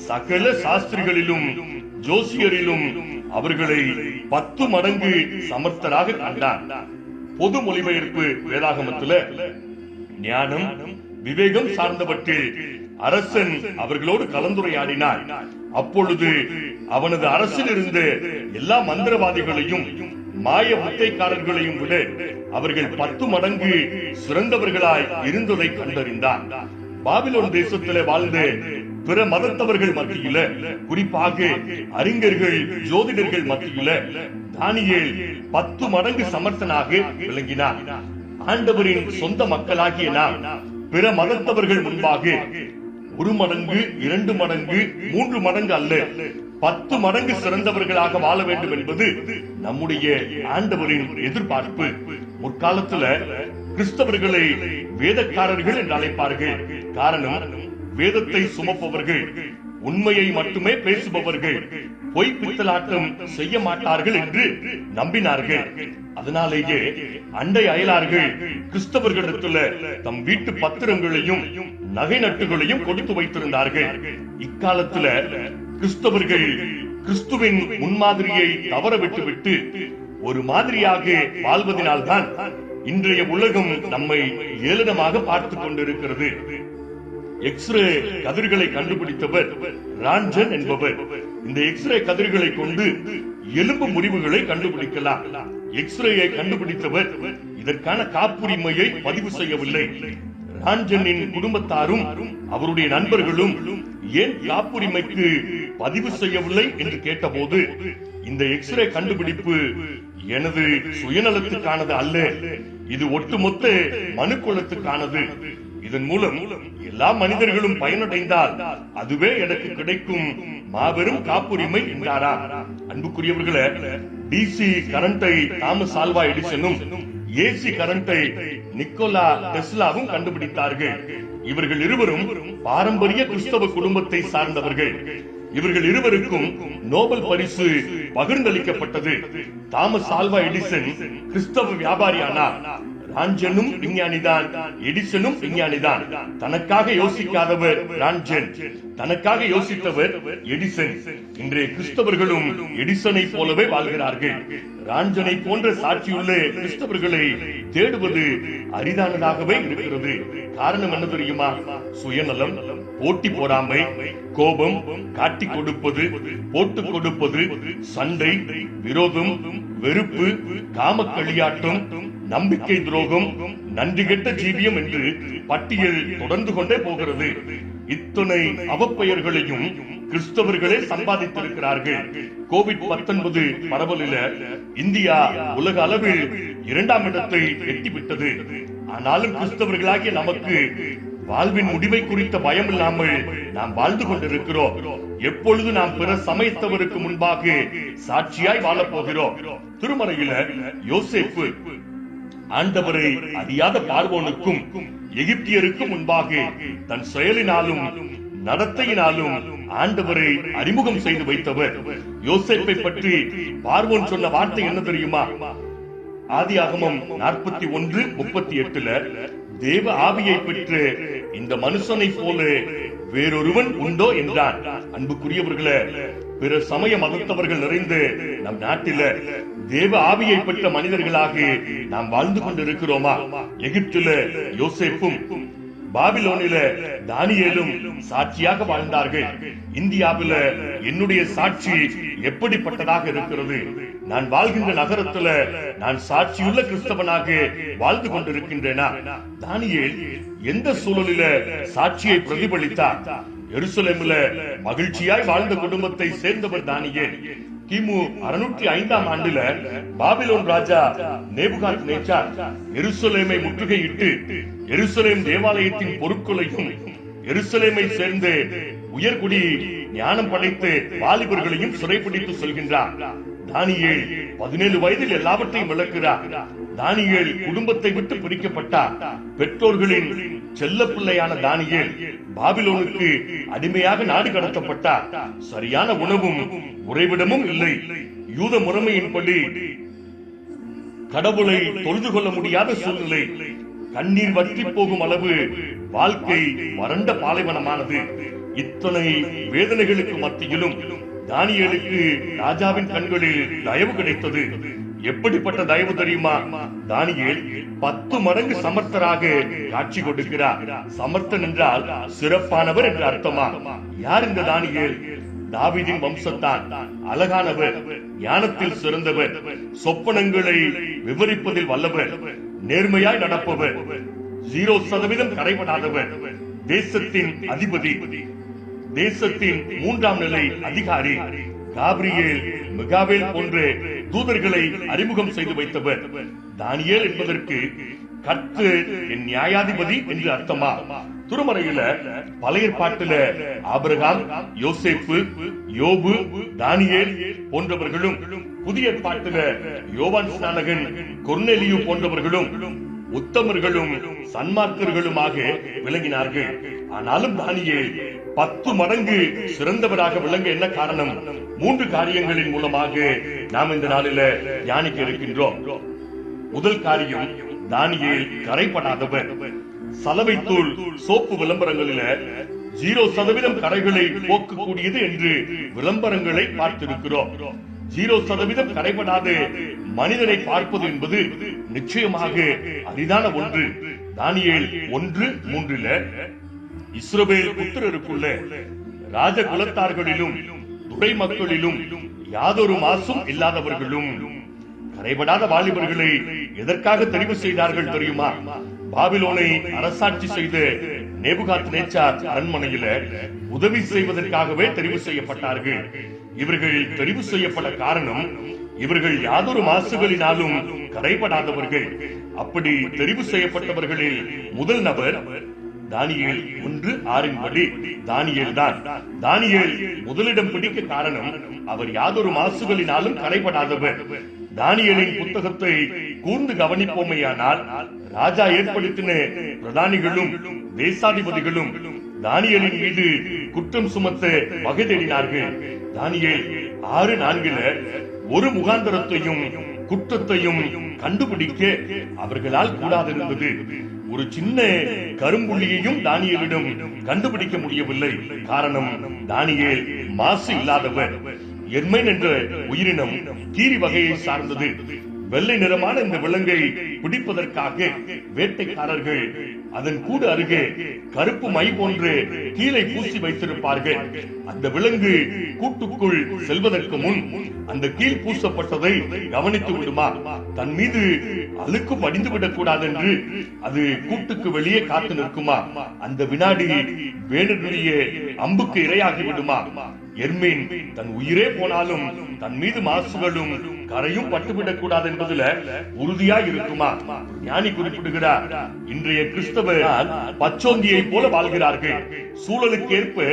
சகல சாஸ்திரிகளிலும் ஜோசியரிலும் அவர்களை 10 மடங்கு சமர்த்தராக கண்டான். பொது மொழிபெயர்ப்பு வேதாகமத்துல ஞானம் விவேகம் சார்ந்தவற்றில் அரசன் அவர்களோடு கலந்துரையாடினார். அப்பொழுது அவனது அரசில் இருந்த எல்லா மந்திரவாதிகளையும் மாய முத்தைக்காரர்களையும் விட அவர்கள் 10 மடங்கு சிறந்தவர்களாய் இருந்ததை கண்டறிந்தார். பாபிலோன் தேசத்திலே வாழ்ந்த பிற மதத்தவர்கள் மத்தியில, குறிப்பாக அறிஞர்கள் ஜோதிடர்கள் மத்தியில தானியேல் 10 மடங்கு சமர்த்தனாக விளங்கினார். ஆண்டவரின் சொந்த மக்களாகிய நாம் பிற மதத்தவர்கள் முன்பாக 1 மடங்கு 2 மடங்கு 3 மடங்கு அல்ல 10 மடங்கு சிறந்தவர்களாக வாழ வேண்டும் என்பது நம்முடைய ஆண்டவரின் எதிர்பார்ப்பு. முற்காலத்துல கிறிஸ்தவர்களை வேதக்காரர்கள் என்று அழைப்பார்கள். காரணம், வேதத்தை சுமப்பவர்கள், உண்மையை மட்டுமே பேசுபவர்கள், பொய் பித்தலாட்டம் செய்ய மாட்டார்கள் என்று நம்பினார்கள். அதனாலேயே அண்டை அயலார்கள் கிறிஸ்தவர்களிடத்துல தம் வீட்டு பத்திரங்களையும் நகை நட்டுகளையும் கொடுத்து வைத்திருந்தார்கள். இக்காலத்துல கிறிஸ்தவர்கள் கிறிஸ்துவின் முன்மாதிரியை தவற விட்டுவிட்டு ஒரு மாதிரியாக வாழ்வதனால்தான் இன்றைய உலகம் நம்மை ஏளனமாக பார்த்துக் கொண்டிருக்கிறது. எக்ஸ்ரே கதிர்களை கண்டுபிடித்தவர் ரான்ஜன் என்பவர். இந்த எக்ஸ்ரே கதிர்களை கொண்டு எலும்பு முறிவுகளை கண்டுபிடிக்கலாம். எக்ஸ்ரேயை கண்டுபிடித்தவர் இதற்கான காப்புரிமையை பதிவு செய்யவில்லை. ரான்ஜனின் குடும்பத்தாரும் அவருடைய நண்பர்களும் ஏன் காப்புரிமைக்கு பதிவு செய்யவில்லை என்று கேட்டபோது, இந்த எக்ஸ்ரே கண்டுபிடிப்பு எனது சுயநலத்துக்கானது அல்ல, இது ஒட்டுமொத்த மனுக்குலத்துக்கானது. இதன் மூலம் எல்லா மனிதர்களும் பயனடைந்தால் அதுவே எனக்கு கிடைக்கும் மாபெரும் காப்புரிமை என்றாராம். அன்புக்குரியவர்களே, டிசி கரண்டை தாமஸ் ஆல்வா எடிசனும் ஏசி கரண்டை நிக்கோலா டெஸ்லாவும் கண்டுபிடித்தார்கள். இவர்கள் இருவரும் பாரம்பரிய கிறிஸ்தவ குடும்பத்தை சார்ந்தவர்கள். இவர்கள் இருவருக்கும் நோபல் பரிசு பகிர்ந்தளிக்கப்பட்டது. தாமஸ் ஆல்வா எடிசன் கிறிஸ்தவ வியாபாரியானார். ரான்ஜனும் விஞ்ஞானிதான், எடிசனும் விஞ்ஞானிதான். தனக்காக யோசிக்காதவர் ரான்ஜன், தனக்காக யோசித்தவர் எடிசன். இன்றைய கிறிஸ்தவர்களும் எடிசனை போலவே வாழ்கிறார்கள். ரான்ஜனை போன்ற சாட்சியுள்ள கிறிஸ்தவர்களை தேடுவது அரிதானதாகவே இருக்கிறது. காரணம் என்ன தெரியுமா? சுயநலம், போட்டி பொறாமை, கோபம், காட்டிக் கொடுப்பது, போட்டுக் கொடுப்பது, சண்டை, விரோதம், வெறுப்பு, காம களியாட்டம், நம்பிக்கை துரோகம், நன்றி கெட்ட ஜீவியம் என்று பட்டியல் தொடர்ந்து கொண்டே போகிறது. இத்தனை அவப்பெயர்களையும் கிறிஸ்தவர்களே சம்பாதித்திருக்கிறார்கள். கோவிட்-19 பரவலில இந்தியா உலக அளவில் 2ஆம் இடத்தை எட்டிவிட்டது. ஆனாலும் கிறிஸ்தவர்களாகிய நமக்கு வாழ்வின் முடிவை குறித்த பயம் இல்லாமல் நாம் வாழ்ந்து கொண்டிருக்கிறோம். எப்பொழுது நாம் பிற சமயத்தவருக்கு முன்பாக சாட்சியாய் வாழப் போகிறோம்? திருமறையில யோசேப்பு ஆண்டவரை அறியாத பார்வோனுக்கும் எகிப்தியருக்கும் முன்பாக தன் செயலினாலும் நடத்தையினாலும் ஆண்டவரை அறிமுகம் செய்து வைத்தவர். யோசேப்பை பற்றி பார்வோன் சொன்ன வார்த்தை என்ன தெரியுமா? ஆதியாகமம் 41:38 தேவ ஆவியை பெற்று இந்த மனுஷனை போல வேறொருவன் உண்டோ என்றான். அன்புக்குரியவர்களே, பிற சமய மதத்தவர்கள் நிறைந்த நம் நாட்டில தேவ ஆவியை பெற்ற மனிதர்களாக நாம் வாழ்ந்து கொண்டிருக்கிறோமா? எகிப்தில யோசேப்பும் பாபிலோனில தானியேலும் சாட்சியாக வாழ்ந்தார்கள். இந்தியாவில என்னுடைய சாட்சி எப்படிப்பட்டதாக இருக்கிறது? நான் வாழ்கின்ற நகரத்துல நான் சாட்சியுள்ள கிறிஸ்தவனாக வாழ்ந்து கொண்டிருக்கின்றேனா? தானியேல் எந்த சூழலில சாட்சியை பிரதிபலித்தார்? எருசலேமில மகிழ்ச்சியாய் வாழ்ந்த குடும்பத்தை சேர்ந்தவர் தானியேல். கிமு 605ஆம் ஆண்டுல பாபிலோன் ராஜா நேபுகாத்நேச்சார் எருசலேமை முற்றுகையிட்டு எருசலேம் தேவாலயத்தின் பொருட்களையும் எருசலேமை சேர்ந்து உயர்குடி ஞானம் படைத்து வாலிபர்களையும் சிறைப்பிடித்து செல்கின்றார். தானியேல் 17 வயதில் எல்லாவற்றையும் விளக்குகிறார். தானியேல் குடும்பத்தை விட்டு பிரிக்கப்பட்டார். பெற்றோர்களின் செல்ல பிள்ளையான தானியேல் பாபிலோனுக்கு அடிமையாக நாடு கடத்தப்பட்டார். சரியான உணவும் உறைவிடமும் இல்லை. யூத முறைமையின்படி கடவுளை தொழுது கொள்ள முடியாத சூழ்நிலை. கண்ணீர் வற்றி போகும் அளவு வாழ்க்கை வறண்ட பாலைவனமானது. இத்தனை வேதனைகளுக்கு மத்தியிலும் தானியேலுக்கு ராஜாவின் கண்களில் தயவு கிடைத்தது. எப்படிப்பட்ட தயவு தெரியுமா? தானியேல் 10 மடங்கு சமர்த்தராக காட்சி கொடுக்கிறார். சமர்த்தன் என்றால் சிறப்பானவர் என்று அர்த்தமா? யார் இந்த தானியேல்? தாவீதின் வம்சத்தான். அழகானவர், ஞானத்தில் சிறந்தவர், சொப்பனங்களை விவரிப்பதில் வல்லவர், நேர்மையாய் நடப்பவர், 0% கரைபடாதவர், தேசத்தின் அதிபதி, தேசத்தின் 3ஆம் நிலை அதிகாரி, காபிரியேல், மிகாவேல் போன்ற தூதர்களை அறிமுகம் செய்து வைத்தவர். தானியேல் என்பதற்கு கர்த்தர் என் நியாயாதிபதி என்று அர்த்தமா? திருமறையில பழைய ஏற்பாட்டில ஆபிரகாம், யோசேப்பு, யோபு, தானியேல் போன்றவர்களும், புதிய ஏற்பாட்டில யோவான் ஸ்நானகன், கொர்நேலியு போன்றவர்களும் உத்தமர்களும் சன்மார்க்கர்களுமாக விளங்கினார்கள். ஆனாலும் தானியேல் 10 மடங்கு சிறந்தவராக விளங்க என்ன காரணம்? 3 காரியங்களின் மூலமாக நாம் இந்த நாளில தியானிக்க இருக்கின்றோம். முதல் காரியம், தானியேல் கரைபடாதவர். சலவைத்தூள் சோப்பு விளம்பரங்களில 0% கரைகளை போக்கக்கூடியது என்று விளம்பரங்களை பார்த்திருக்கிறோம். 0% கரைபடாத மனிதனை பார்ப்பது என்பது நிச்சயமாக அரிதான ஒன்று. தானியேல் 1:3 இஸ்ரவேல் புத்திரருக்குள்ள ராஜ குலத்தார்களிலும் துறை மக்களிலும் யாதொரு மாசும் இல்லாதவர்களும் கரைபடாத வாலிபர்களை எதற்காக தெரிவு செய்தார்கள் தெரியுமா? பாபிலோனை அரசாட்சி செய்த நேபுகாத்நேச்சார் அரண்மனையில உதவி செய்வதற்காகவே தெரிவு செய்யப்பட்டார்கள். இவர்கள் தெரிவு செய்யப்பட்ட காரணம், இவர்கள் யாதொரு மாசுகளினாலும் கரைபடாதவர்கள். அப்படி தெரிவு செய்யப்பட்டவர்களில் முதல் நபர் தானியேல் 1:6 படி தானியேல் தான். தானியேல் முதலிடம் பிடிக்க காரணம், அவர் யாதொரு மாசுகளினாலும் கரைபடாதவர். தானியேலின் புத்தகத்தை கூர்ந்து கவனிப்போமையானால் ராஜா ஏற்படுத்தின பிரதானிகளும் தேசாதிபதிகளும் தானியேலின் மீது குற்றம் சுமத்த வகை தேடினார்கள். தானியேல் 6:4 ஒரு முகாந்தரத்தையும் குற்றத்தையும் கண்டுபிடிக்க அவர்களால் கூடாதிருந்தது. ஒரு சின்ன கரும்புள்ளியையும் தானியேலிடம் கண்டுபிடிக்க முடியவில்லை. காரணம், தானியேல் மாசு இல்லாதவர். எர்மைன் என்ற உயிரினம் கீரி வகையை சார்ந்தது. வெள்ளை நிறமான இந்த விலங்கை பிடிப்பதற்காக வேட்டைக்காரர்கள் அதன் கூடு அருகே கருப்பு மை போன்று கீழே பூசி வைத்திருப்பார்கள். அந்த விலங்கு கூட்டுக்குள் செல்வதற்கு முன் அந்த கீழ் பூசப்பட்டதை கவனித்து விடுமா? தன் மீது அழுக்கு படிந்து விடக் கூடாது என்று அது கூட்டுக்கு வெளியே காத்து நிற்குமா? அந்த வினாடி வேடனுடைய அம்புக்கு இரையாகி விடுமா? எர்மீன் தன் உயிரே போனாலும் தன் மீது மாசுகளும் கரையும் பட்டுவிடக் கூடாது என்பதுல உறுதியாய் இருக்குமா? ஞானி குறிப்பிடுகிறார், இன்றைய கிறிஸ்தவர் பச்சோந்தியை போல வாழ்கிறார்கள். சூழலுக்கு ஏற்ப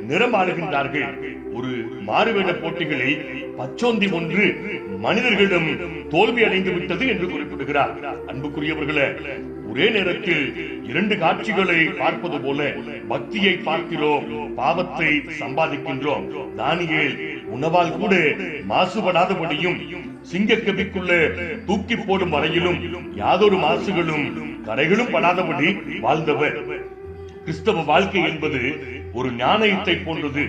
நிறமாறுகின்றார்கள். ஒரு மாறுவேட போட்டிகளில் பச்சோந்தி ஒன்று மனிதர்களிடம் தோல்வி அடைந்து விட்டது என்று குறிப்பிடுகிறார். அன்புக்குரியவர்களே, ஒரே நேரத்தில் 2 காட்சிகளை பார்ப்பது போல பக்தியை பார்க்கிறோம், பாவத்தை சம்பாதிக்கின்றோம். தானியேல் உணவால் கூட மாசுபடாதபடியும் சிங்கக்கபிக்குள்ள தூக்கி போடும் வரையிலும் யாதொரு மாசுகளும் கரைகளும் படாதபடி வாழ்ந்தவர். கிறிஸ்தவ வாழ்க்கை என்பது ஒரு நாணயத்தை போன்றது.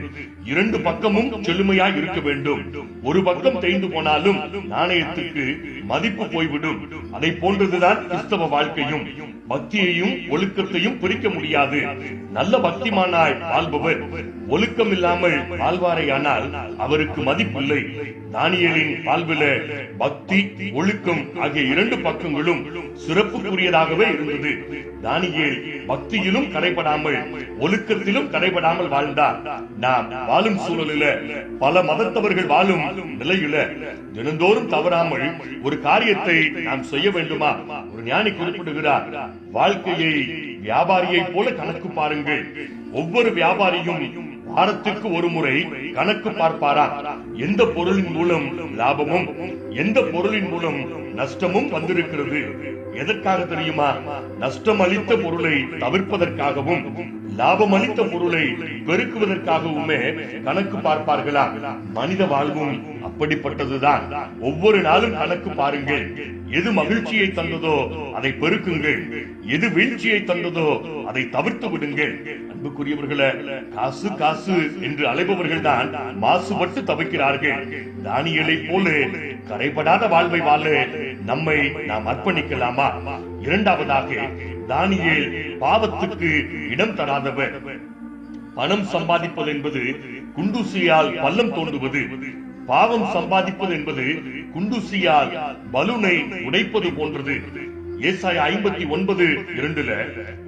இரண்டு பக்கமும் செழுமையாய் இருக்க வேண்டும். ஒரு பக்கம் தேய்ந்து போனாலும் நாணயத்துக்கு மதிப்பு போய்விடும். அதை போன்றதுதான் கிறிஸ்தவ வாழ்க்கையும். பக்தியையும் ஒழுக்கத்தையும் பிரிக்க முடியாது. நல்ல பக்திமானாய் வாழ்பவர் ஒழுக்கம் இல்லாமல் வாழ்வாரையானால் அவருக்கு மதிப்பில்லை. தானியேலின் வாழ்வில பக்தி ஒழுக்கம் ஆகிய இரண்டு பக்கங்களும் சிறப்புக்குரியதாகவே இருந்தது. தானியேல் பக்தியிலும் கரைபடாமல் ஒழுக்கத்திலும் கரைபடாமல் வாழ்ந்தார். நாம் வாழும் சூழலில பல மதத்தவர்கள் வாழும் நிலையில தினந்தோறும் தவறாமல் ஒரு காரியத்தை நாம் செய்ய வேண்டுமா? ஒரு ஞானி குறிப்பிடுகிறார், வாழ்க்கையை வியாபாரியை போல கணக்கு பாருங்கள். ஒவ்வொரு வியாபாரியும் வாரத்துக்கு ஒரு முறை கணக்கு பார்ப்பாராம். எந்த பொருளின் மூலம் லாபமும் எந்த பொருளின் மூலம் நஷ்டமும் வந்திருக்கிறது. எதற்காக தெரியுமா? நஷ்டம் அளித்த பொருளை தவிர்ப்பதற்காகவும் லாபம் அளித்த பொருளை பெருக்குவதற்காகவுமே கணக்கு பார்ப்பார்களா? மனித வாழ்வும் அப்படிப்பட்டதுதான். ஒவ்வொரு நாளும் கணக்கு பாருங்கள். எது மகிழ்ச்சியை தந்ததோ அதை பெருக்குங்கள், எது வீழ்ச்சியை தந்ததோ அதை தவிர்த்து விடுங்கள். அன்புக்குரியவர்களே, காசு காசு என்று அலைபவர்கள் தான் மாசுபட்டு தவிக்கிறார்கள். தானியேலை போல கரைபடாத வாழ்வை வாழ நம்மை நாம் அர்ப்பணிக்கலாமா? இரண்டாவதாக, தானியேல் பாவத்துக்கு இடம் தராதவர். பணம் சம்பாதிப்பது என்பது குண்டூசியால் பள்ளம் தோண்டுவது. பாவம் சம்பாதிப்பது என்பது குண்டூசியால் பலூனை உடைப்பது போன்றது. ஏசாயா 59:2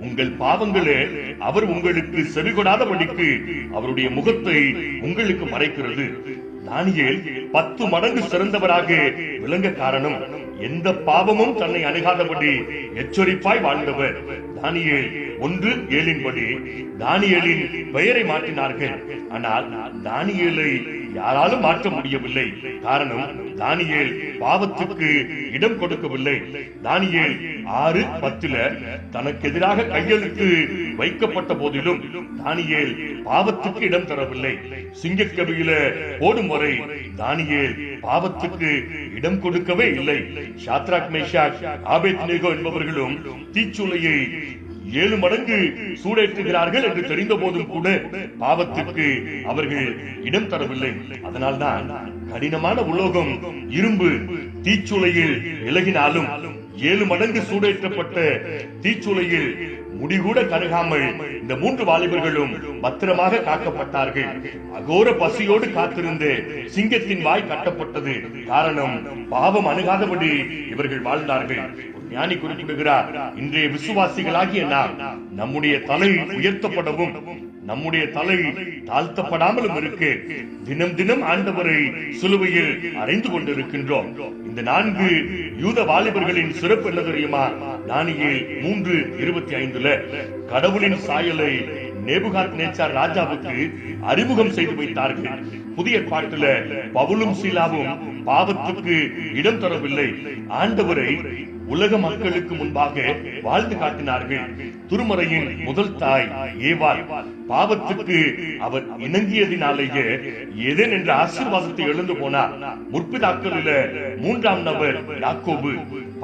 உங்கள் பாவங்களே அவர் உங்களுக்கு செவிகொடாதபடிக்கு அவருடைய முகத்தை உங்களுக்கு மறைக்கிறது. தானியேல் 10 மடங்கு சிறந்தவராக விளங்க காரணம் எந்த பாவமும் தன்னை அணுகாதபடி எச்சரிப்பாய் வாழ்ந்தவர். தானியேல் 1:7 படி தானியேலின் பெயரை மாற்றினார்கள். ஆனால் தானியேலை யாராலும் மாற்ற முடியவில்லை. காரணம், தானியேல் பாவத்துக்கு இடம் கொடுக்கவில்லை. தானியேல் 6:10 தனக்கு எதிராக கையெழுத்து வைக்கப்பட்ட போதிலும் தானியேல் பாவத்துக்கு இடம் தரவில்லை. சிங்கக்கவியில போடும் வரை தானியேல் பாவத்துக்கு இடம் கொடுக்கவே இல்லை. சாத்ராக், மேஷாக், ஆபேத்நேகோ என்பவர்களும் தீச்சூளையை 7 மடங்கு சூடேற்றுகிறார்கள் என்று தெரிந்த போதும் கூட பாவத்துக்கு அவர்கள் இடம் தரவில்லை. அதனால்தான் கடினமான உலோகம் இரும்பு தீச்சூளையில் விலகினாலும் 7 மடங்கு சூடேற்றப்பட்ட தீச்சூளையில் முடிகூட கருகாமல் இந்த 3 வாலிபர்களும் பத்திரமாக காக்கப்பட்டார்கள். அகோர பசியோடு காத்திருந்த சிங்கத்தின் வாய் கட்டப்பட்டது. காரணம், பாவம் அணுகாதபடி இவர்கள் வாழ்ந்தார்கள். ஞானி குறிப்பிடுகிறார், இன்றைய விசுவாசிகளாகிய நாம் நம்முடைய தலை உயர்த்தப்படவும் நம்முடைய தலை தாழ்த்தப்படாமலும் இருக்கு தினம் தினம் ஆண்டவரை சிலுவையில் அறைந்து கொண்டிருக்கின்றோம். இந்த 4 யூத வாலிபர்களின் சிறப்பு என்ன தெரியுமா? தானியேல் 3:25 கடவுளின் சாயலை நேபுகாத்நேச்சார் ராஜாவுக்கு அறிமுகம் செய்து வைத்தார்கள். புதிய ஏற்பாட்டில பவுலும் சீலாவும் பாவத்துக்கு இடம் தரவில்லை. ஆண்டவரை உலக மக்களுக்கு முன்பாக வாழ்ந்து காட்டினார்கள். திருமறையின் முதல் தாய் ஏவாள் பாவத்துக்கு அவர் இணங்கியதினாலேயே ஏதேன் என்ற ஆசீர்வாதத்தை எழுந்து போனார். முற்பிதாக்களில 3ஆம் நபர் யாக்கோபு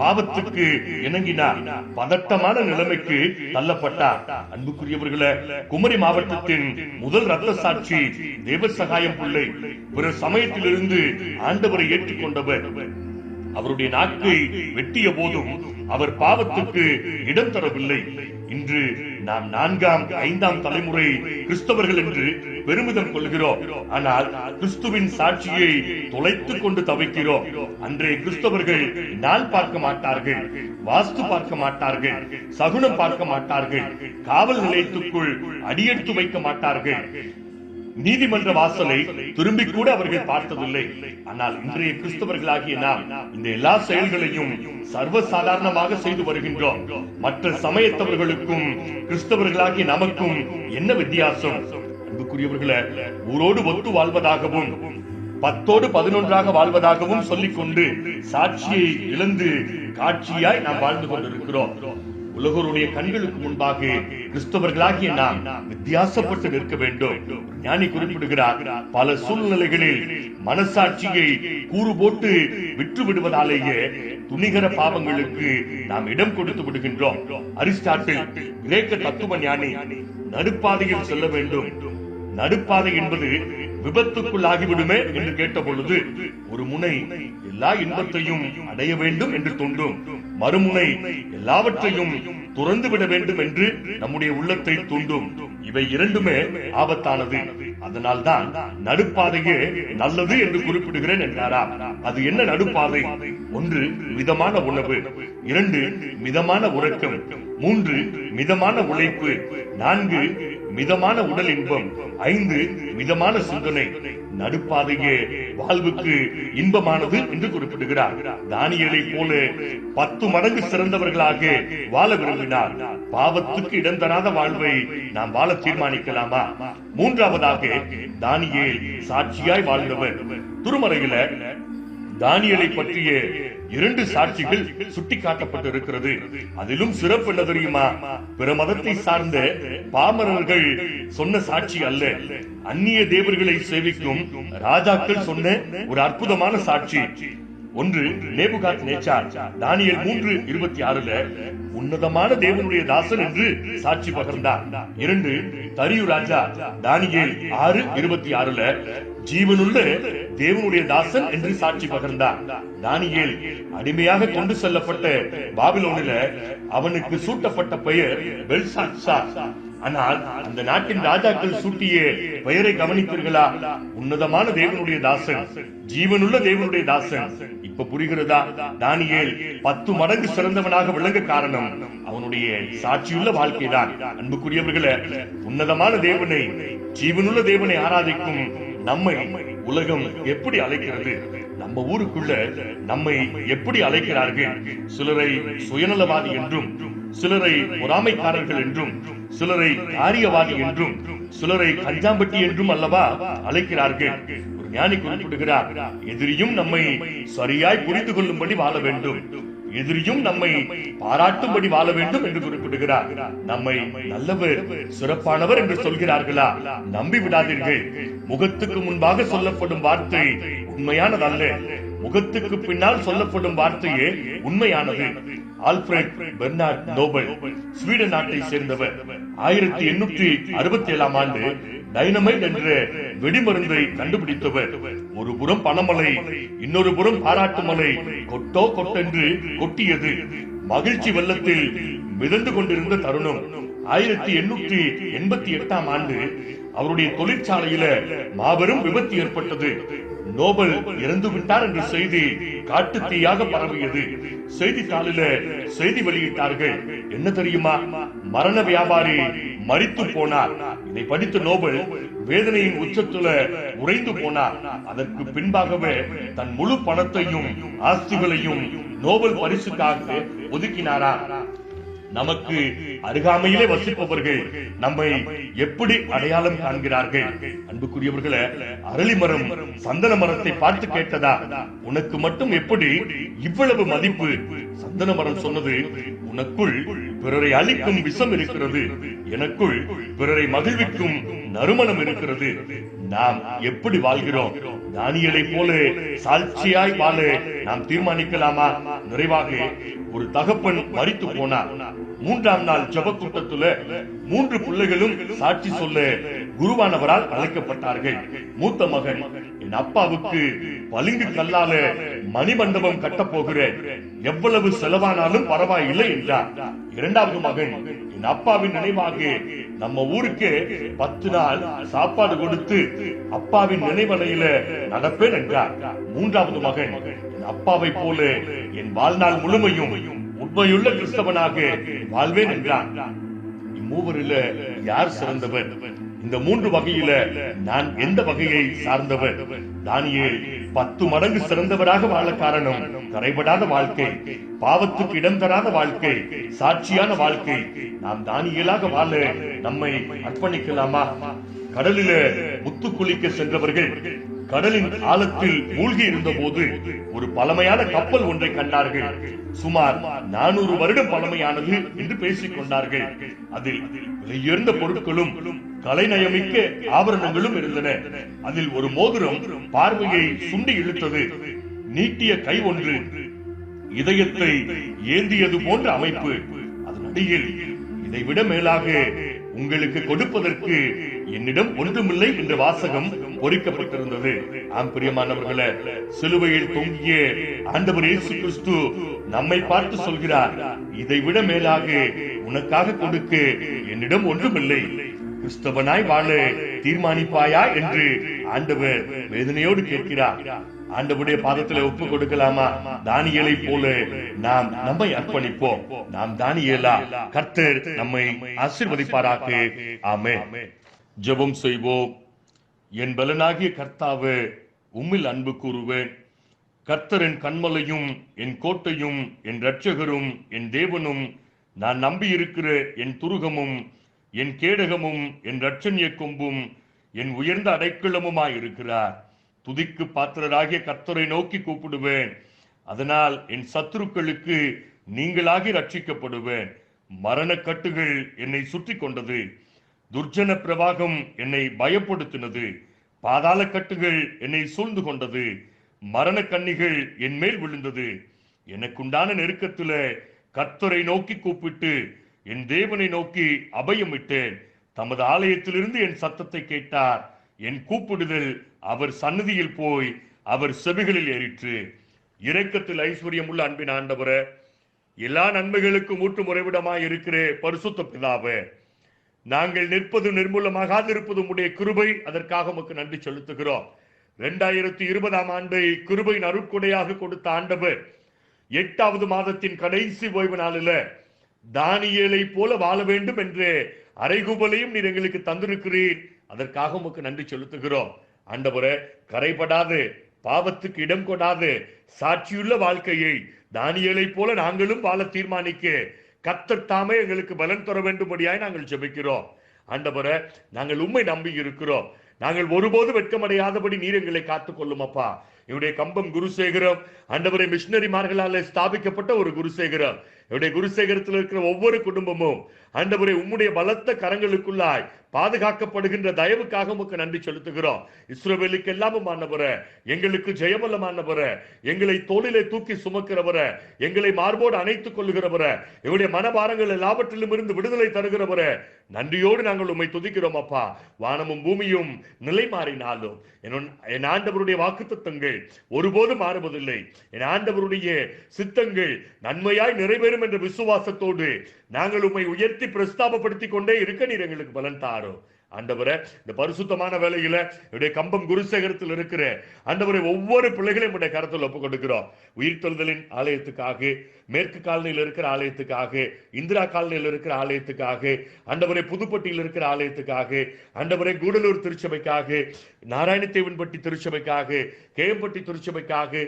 பாவத்துக்கு இணங்கினார். பதட்டமான நிலைமைக்கு தள்ளப்பட்டார். அன்புக்குரியவர்களே, குமரி மாவட்டத்தின் முதல் ரத்த சாட்சி தேவசகாயம் பிள்ளை பிற சமயத்திலிருந்து ஆண்டவரை ஏற்றுக்கொண்டவர். அவருடைய நாக்கை வெட்டிய போதும் அவர் பாவத்துக்கு இடம் தரவில்லை. இன்று நாம் 4ஆம் 5ஆம் தலைமுறை கிறிஸ்தவர்கள் என்று பெருமிதம் கொள்கிறோம். ஆனால் கிறிஸ்துவின் சாட்சியை தொலைத்துக் கொண்டு தவிக்கிறோம். அன்றைய கிறிஸ்தவர்கள் நாள் பார்க்க மாட்டார்கள், வாஸ்து பார்க்க மாட்டார்கள், சகுனம் பார்க்க மாட்டார்கள், காவல் நிலையத்துக்குள் அடியெடுத்து வைக்க மாட்டார்கள், நீதிமன்ற வாசலை திரும்பி கூட அவர்கள் பார்த்ததில்லை. ஆனால் இன்றைய கிறிஸ்தவர்களாகிய நாம் இந்த எல்லா செயல்களையும் சர்வசாதாரணமாக செய்து வருகின்றோம். மற்ற சமயத்தவர்களுக்கும் கிறிஸ்தவர்களாகிய நமக்கும் என்ன வித்தியாசம்? அன்புக்குரியவர்களே, ஊரோடு ஒத்து வாழ்வதாகவும் 10ஓடு 11ஆக வாழ்வதாகவும் சொல்லிக்கொண்டு சாட்சியை இழந்து காட்சியாய் நாம் வாழ்ந்து கொண்டிருக்கிறோம். உலகருடைய கண்களுக்கு முன்பாக கிறிஸ்தவர்களாகிய நாம் வித்தியாசப்பட்டு நிற்க வேண்டும். ஞானி குறிப்பிடுகிறார், பல சூழ்நிலைகளில் மனசாட்சியை கூறு போட்டு விற்று விடுவதாலேயே துணிகர பாவங்களுக்கு நாம் இடம் கொடுத்து விடுகின்றோம். அரிஸ்டாட்டில் கிரேக்க தத்துவ ஞானி நடுப்பாதையில் செல்ல வேண்டும். நடுப்பாதை என்பது விபத்துக்குள்ளாகிவிடுமே என்று கேட்ட பொழுது ஒரு முனை எல்லா இன்பத்தையும் அடைய வேண்டும் என்று தோன்றும், மறுமுனை எல்லாவற்றையும் துறந்து விட வேண்டும் என்று நம்முடைய உள்ளத்தை தூண்டும். இவை இரண்டுமே ஆபத்தானது. அதனால்தான் நடுப்பாதையே நல்லது என்று குறிப்பிடுகிறேன் என்றாராம். அது என்ன நடுப்பாதை? 1 மிதமான உணவு, 2 மிதமான உறக்கம், 3 மிதமான உழைப்பு, 4 மிதமான உடல் இன்பம், 5 மிதமான சிந்தனை. நடுப்பாதையே வாழ்வுக்கு இன்பமானது என்று குறிப்பிடுகிறார். தானியேலை போல 10 மடங்கு சிறந்தவர்களாக வாழ விரும்பினார். பாவத்துக்கு இடம் தராத வாழ்வை நாம் வாழ தீர்மானிக்கலாமா? மூன்றாவதாக தானியேல் சாட்சியாய் வாழ்ந்தவர். திருமறையில தானியேலை பற்றிய 2 சாட்சிகள் சுட்டிக்காட்டப்பட்டிருக்கிறது. அதிலும் சிறப்பு என்ன தெரியுமா? பிற மதத்தை சார்ந்த பாமரர்கள் சொன்ன சாட்சி அல்ல, அந்நிய தேவர்களை சேவிக்கும் ராஜாக்கள் சொன்ன ஒரு அற்புதமான சாட்சி. 1 நேபுகாத்நேச்சார் தானியேல் 3:26 உன்னதமான தேவனுடைய தாசன் என்று சாட்சி பகர்ந்தார். 2 தரியு ராஜா தானியேல் 6:26 ஜீவனுள்ள தேவனுடைய தாசன் என்று சாட்சி பகர்ந்தார். தானியேல் அடிமையாக கொண்டு செல்லப்பட்ட பாபிலோனில அவனுக்கு சூட்டப்பட்ட பெயர் பெல்சாத்சார். ஆனால் அந்த நாட்டின் ராஜாக்கள் சூட்டிய பெயரை கவனித்தீர்களா? உன்னதமான தேவனுடைய தாசன், ஜீவனுள்ள தேவனுடைய தாசன். இப்ப புரிகிறதா? தானியேல் 10 மடங்கு சிறந்தவனாக விளங்க காரணம் அவனுடைய சாட்சியுள்ள வாழ்க்கைதான். அன்புக்குரியவர்களே, உன்னதமான தேவனை, ஜீவனுள்ள தேவனை ஆராதிக்கும் நம்மை உலகம் எப்படி அழைக்கிறது? நம்ம ஊருக்குள்ள நம்மை எப்படி அழைக்கிறார்கள்? சிலரை சுயநலவாதி என்றும், சிலரை பொறாமைக்காரர்கள் என்றும், சிலரை காரியவாதி என்றும், சிலரை கஞ்சாம்பட்டி என்றும் அல்லவா அழைக்கிறார்கள். ஒரு ஞானி குறிப்பிடுகிறார், எதிரியும் நம்மை சரியாய் புரிந்து கொள்ளும்படி வாழ வேண்டும், எதிரியும் நம்மை பாராட்டும்படி வாழ வேண்டும் என்று குறிப்பிடுகிறார். நம்மை நல்லவர், சிறப்பானவர் என்று சொல்கிறார்களா? நம்பி விடாதீர்கள். முகத்துக்கு முன்பாக சொல்லப்படும் வார்த்தை உண்மையானதல்ல, முகத்துக்கு பின்னால் சொல்லப்படும் வார்த்தையே உண்மையானது. ஆல்ஃபிரட் பெர்னார்ட் நோபல் ஸ்வீடன் நாட்டை சேர்ந்தவர். 1867 ஆண்டு டைனமைட் என்ற வெடிமருந்தை கண்டுபிடித்தவர். ஒரு புறம் பணமலை, இன்னொரு புறம் பாராட்டு மலை கொட்டோ கொட்டென்று கொட்டியது. மகிழ்ச்சி வெள்ளத்தில் மிதந்து கொண்டிருந்த தருணம். 1888 ஆண்டு அவருடைய தொழிற்சாலையில மாபெரும் விபத்து ஏற்பட்டது. நோபல் இறந்து விட்டார் என்ற செய்தி காட்டு தீயாக பரவியது. செய்தித்தாளில செய்தி வெளியிட்டார்கள். என்ன தெரியுமா? மரண வியாபாரி மரித்து போனார். இதை படித்த நோபல் வேதனையின் உச்சத்துல உறைந்து போனார். அதற்கு பின்பாகவே தன் முழு பணத்தையும் ஆஸ்திகளையும் நோபல் பரிசுக்காக ஒதுக்கினாரா? நமக்கு அருகாமையிலே வசிப்பவர்கள் நம்மை எப்படி அடையாளம் காண்கிறார்கள்? அன்புக்குரியவர்களே, அரளி மரம் சந்தன மரத்தை பார்த்து கேட்டதா, உனக்கு மட்டும் எப்படி இவ்வளவு மதிப்பு? சந்தன மரம் சொன்னது, உனக்குள் பிறரை அழிக்கும் விஷம் இருக்கிறது, எனக்குள் பிறரை மகிழ்விக்கும் நறுமணம் இருக்கிறது. நாம் எப்படி வாழ்கிறோம்? தானியேலை போல சாட்சியாய் வாழ நாம் தீர்மானிக்கலாமா? நிறைவாக ஒரு தகப்பன் மரித்து போனார். 3ஆம் நாள் ஜெப கூட்டத்துல 3 பிள்ளைகளும் சாட்சி சொல்ல குருவானவரால் அழைக்கப்பட்டார்கள். மூத்த மகன், என் அப்பாவுக்கு பளிங்கு கல்லால மணிமண்டபம் கட்ட போகிறேன், எவ்வளவு செலவானாலும் பரவாயில்லை என்றார். 2வது மகன், என் அப்பாவின் நினைவாக நம்ம ஊருக்கு 10 நாள் சாப்பாடு கொடுத்து அப்பாவின் நினைவலையில நடப்பேன் என்றார். 3வது மகன், என் அப்பாவை போல என் வாழ்நாள் முழுமையும் உண்மையுள்ள கிறிஸ்தவனாக வாழ்வேன் என்றார். இம்மூவரில் யார் சிறந்தவர்? இந்த 3 வகையில நான் எந்த வகையை சார்ந்தவர்? தானியேல் 10 மடங்கு சிறந்தவராக வாழ காரணம் கரைபடாத வாழ்க்கை, பாவத்துக்கு இடம் தராத வாழ்க்கை, சாட்சியான வாழ்க்கை. நாம் தானியேலாக வாழ நம்மை அர்ப்பணிக்கலாமா? கடலில முத்து குளிக்க சென்றவர்கள் கடலின் ஆழத்தில் மூழ்கி இருந்த போது ஒரு பழமையான கப்பல் ஒன்றை கண்டார்கள். சுமார் 400 வருடம் பழமையானது என்று பேசிக் கொண்டார்கள். அதில் விலையுயர்ந்த பொருட்களும் கலைநயமிக்க ஆபரணங்களும் இருந்தன. அதில் ஒரு மோதிரம் பார்வையை சுண்டி இழுத்தது. நீட்டிய கை ஒன்று இதயத்தை ஏந்தியது போன்ற அமைப்பு. அதன் அடியில், இதைவிட மேலாக உங்களுக்கு கொடுப்பதற்கு என்னிடம் ஒன்றுமில்லை என்ற வாசகம் பொறிக்கப்பட்டிருந்தது. ஆம் பிரியமானவர்களே, சிலுவையில் தொங்கிய ஆண்டவர் இயேசு கிறிஸ்து நம்மை பார்த்து சொல்கிறார், இதை விட மேலாக உனக்காக கொடுக்க என்னிடம் ஒன்றுமில்லை, கிறிஸ்தவனாய் வாழ தீர்மானிப்பாயா என்று ஆண்டவர் வேதனையோடு கேட்கிறார். ஆண்டவருடைய பாதத்தில் ஒப்பு கொடுக்கலாமா? தானியேலை போல நாம் நம்மை அர்ப்பணிப்போம். நாம் தானியேலா? கர்த்தர் நம்மை ஆசீர்வதிப்பாராக. ஆமென். ஜெபம் செய்வோம். என் பலனாகிய கர்த்தாவே, உம்மில் அன்பு கூறுவேன். கர்த்தர் என் கன்மலையும் என் கோட்டையும் என் இரட்சகரும் என் தேவனும், நான் நம்பி இருக்கிற என் துருகமும் என் கேடகமும் என் இரட்சணிய கொம்பும் என் உயர்ந்த அடைக்கலமுமாயிருக்கிறார். துதிக்கு பாத்திரராகிய கர்த்தரை நோக்கி கூப்பிடுவேன். அதனால் என் சத்துருக்களுக்கு நீங்களாகி ரட்சிக்கப்படுவேன். மரண கட்டுகள் என்னை சுற்றி கொண்டது, துர்ஜன பிரவாகம் என்னை பயப்படுத்தினது, பாதாள கட்டுகள் என்னை சூழ்ந்து கொண்டது, மரண கண்ணிகள் என் மேல் விழுந்தது. எனக்குண்டான நெருக்கத்துல கர்த்தரை நோக்கி கூப்பிட்டு என் தேவனை நோக்கி அபயமிட்டேன். தமது ஆலயத்திலிருந்து என் சத்தத்தை கேட்டார். என் கூப்பிடுதல் அவர் சந்நிதியில் போய் அவர் செவிகளில் ஏறிற்று. இரக்கத்தில் ஐஸ்வர்யம் உள்ள அன்பின் ஆண்டவரே, எல்லா நன்மைகளுக்கும் ஊற்று முறைவிடமாய் இருக்கிற பரிசுத்த பிதாவே, நாங்கள் நிற்பது நிர்மூலமாகாதிருப்பது உம்முடைய கிருபை. அதற்காக உமக்கு நன்றி செலுத்துகிறோம். 2020 ஆண்டை கிருபையின் அருட்கொடையாக கொடுத்த ஆண்டவர் 8வது மாதத்தின் கடைசி ஓய்வு நாளில தானியேலை போல வாழ வேண்டும் என்று அறைகூவலையும் நீர் எங்களுக்கு தந்திருக்கிறீர். அதற்காக உமக்கு நன்றி செலுத்துகிறோம். ஆண்டவரே, கரைபடாது, பாவத்துக்கு இடம் கொடாது சாட்சியுள்ள வாழ்க்கையை தானியேலை போல நாங்களும் வாழ தீர்மானிக்க கர்த்தர் தாமே எங்களுக்கு பலன் தர வேண்டும்படியாய் நாங்கள் ஜெபிக்கிறோம். ஆண்டவரே, நாங்கள் உம்மை நம்பி இருக்கிறோம். நாங்கள் ஒருபோது வெட்கமடையாதபடி நீர் எங்களை காத்துக் கொள்ளும் அப்பா. இவருடைய கம்பம் குருசேகரம் ஆண்டவரை மிஷனரிமார்களால் ஸ்தாபிக்கப்பட்ட ஒரு குருசேகரம். இவருடைய குருசேகரத்தில் இருக்கிற ஒவ்வொரு குடும்பமும் ஆண்டவரை உம்முடைய பலத்த கரங்களுக்குள்ளாய் பாதுகாக்கப்படுகின்ற தயவுக்காக உமக்கு நன்றி செலுத்துகிறோம். இஸ்ரவேலுக்கு எல்லாமும் ஆண்டவரே, எங்களுக்கு ஜெயமல்லம் ஆண்டவரே, எங்களை தோளிலே தூக்கி சுமக்கிறவரே, எங்களை மார்போடு அணைத்துக் கொள்ளுகிறவரே, இவருடைய மனபாரங்கள் எல்லாவற்றிலும் இருந்து விடுதலை தருகிறவரே, நன்றியோடு நாங்கள் உம்மை துதிக்கிறோம் அப்பா. வானமும் பூமியும் நிலை மாறினாலும் என் ஆண்டவருடைய வாக்குத்தத்தங்கள் ஒருபோது மாறுவதில்லை. என் ஆண்டவருடைய சித்தங்கள் நன்மையாய் நிறைவேறும் என்ற விசுவாசத்தோடு நாங்கள் உம்மை உயர்த்தி பிரஸ்தாபப்படுத்திக் கொண்டே இருக்க நீர் எங்களுக்கு பலன் தாரும். ஆண்டவரே, இந்த பரிசுத்தமான வேலையில என்னுடைய கம்பம் குருசேகரத்தில் இருக்கிற ஆண்டவரை ஒவ்வொரு பிள்ளைகளையும் உடைய கரத்தில் ஒப்புக் கொடுக்கிறோம். உயிர்த்தெழுதலின் ஆலயத்துக்காக, மேற்கு காலனியில் இருக்கிற ஆலயத்துக்காக, இந்திரா காலனியில் இருக்கிற ஆலயத்துக்காக, ஆண்டவரை புதுப்பட்டியில் இருக்கிற ஆலயத்துக்காக, ஆண்டவரை கூடலூர் திருச்சபைக்காக, நாராயணத்தேவன்பட்டி திருச்சபைக்காக, கேஎம்பட்டி திருச்சபைக்காக,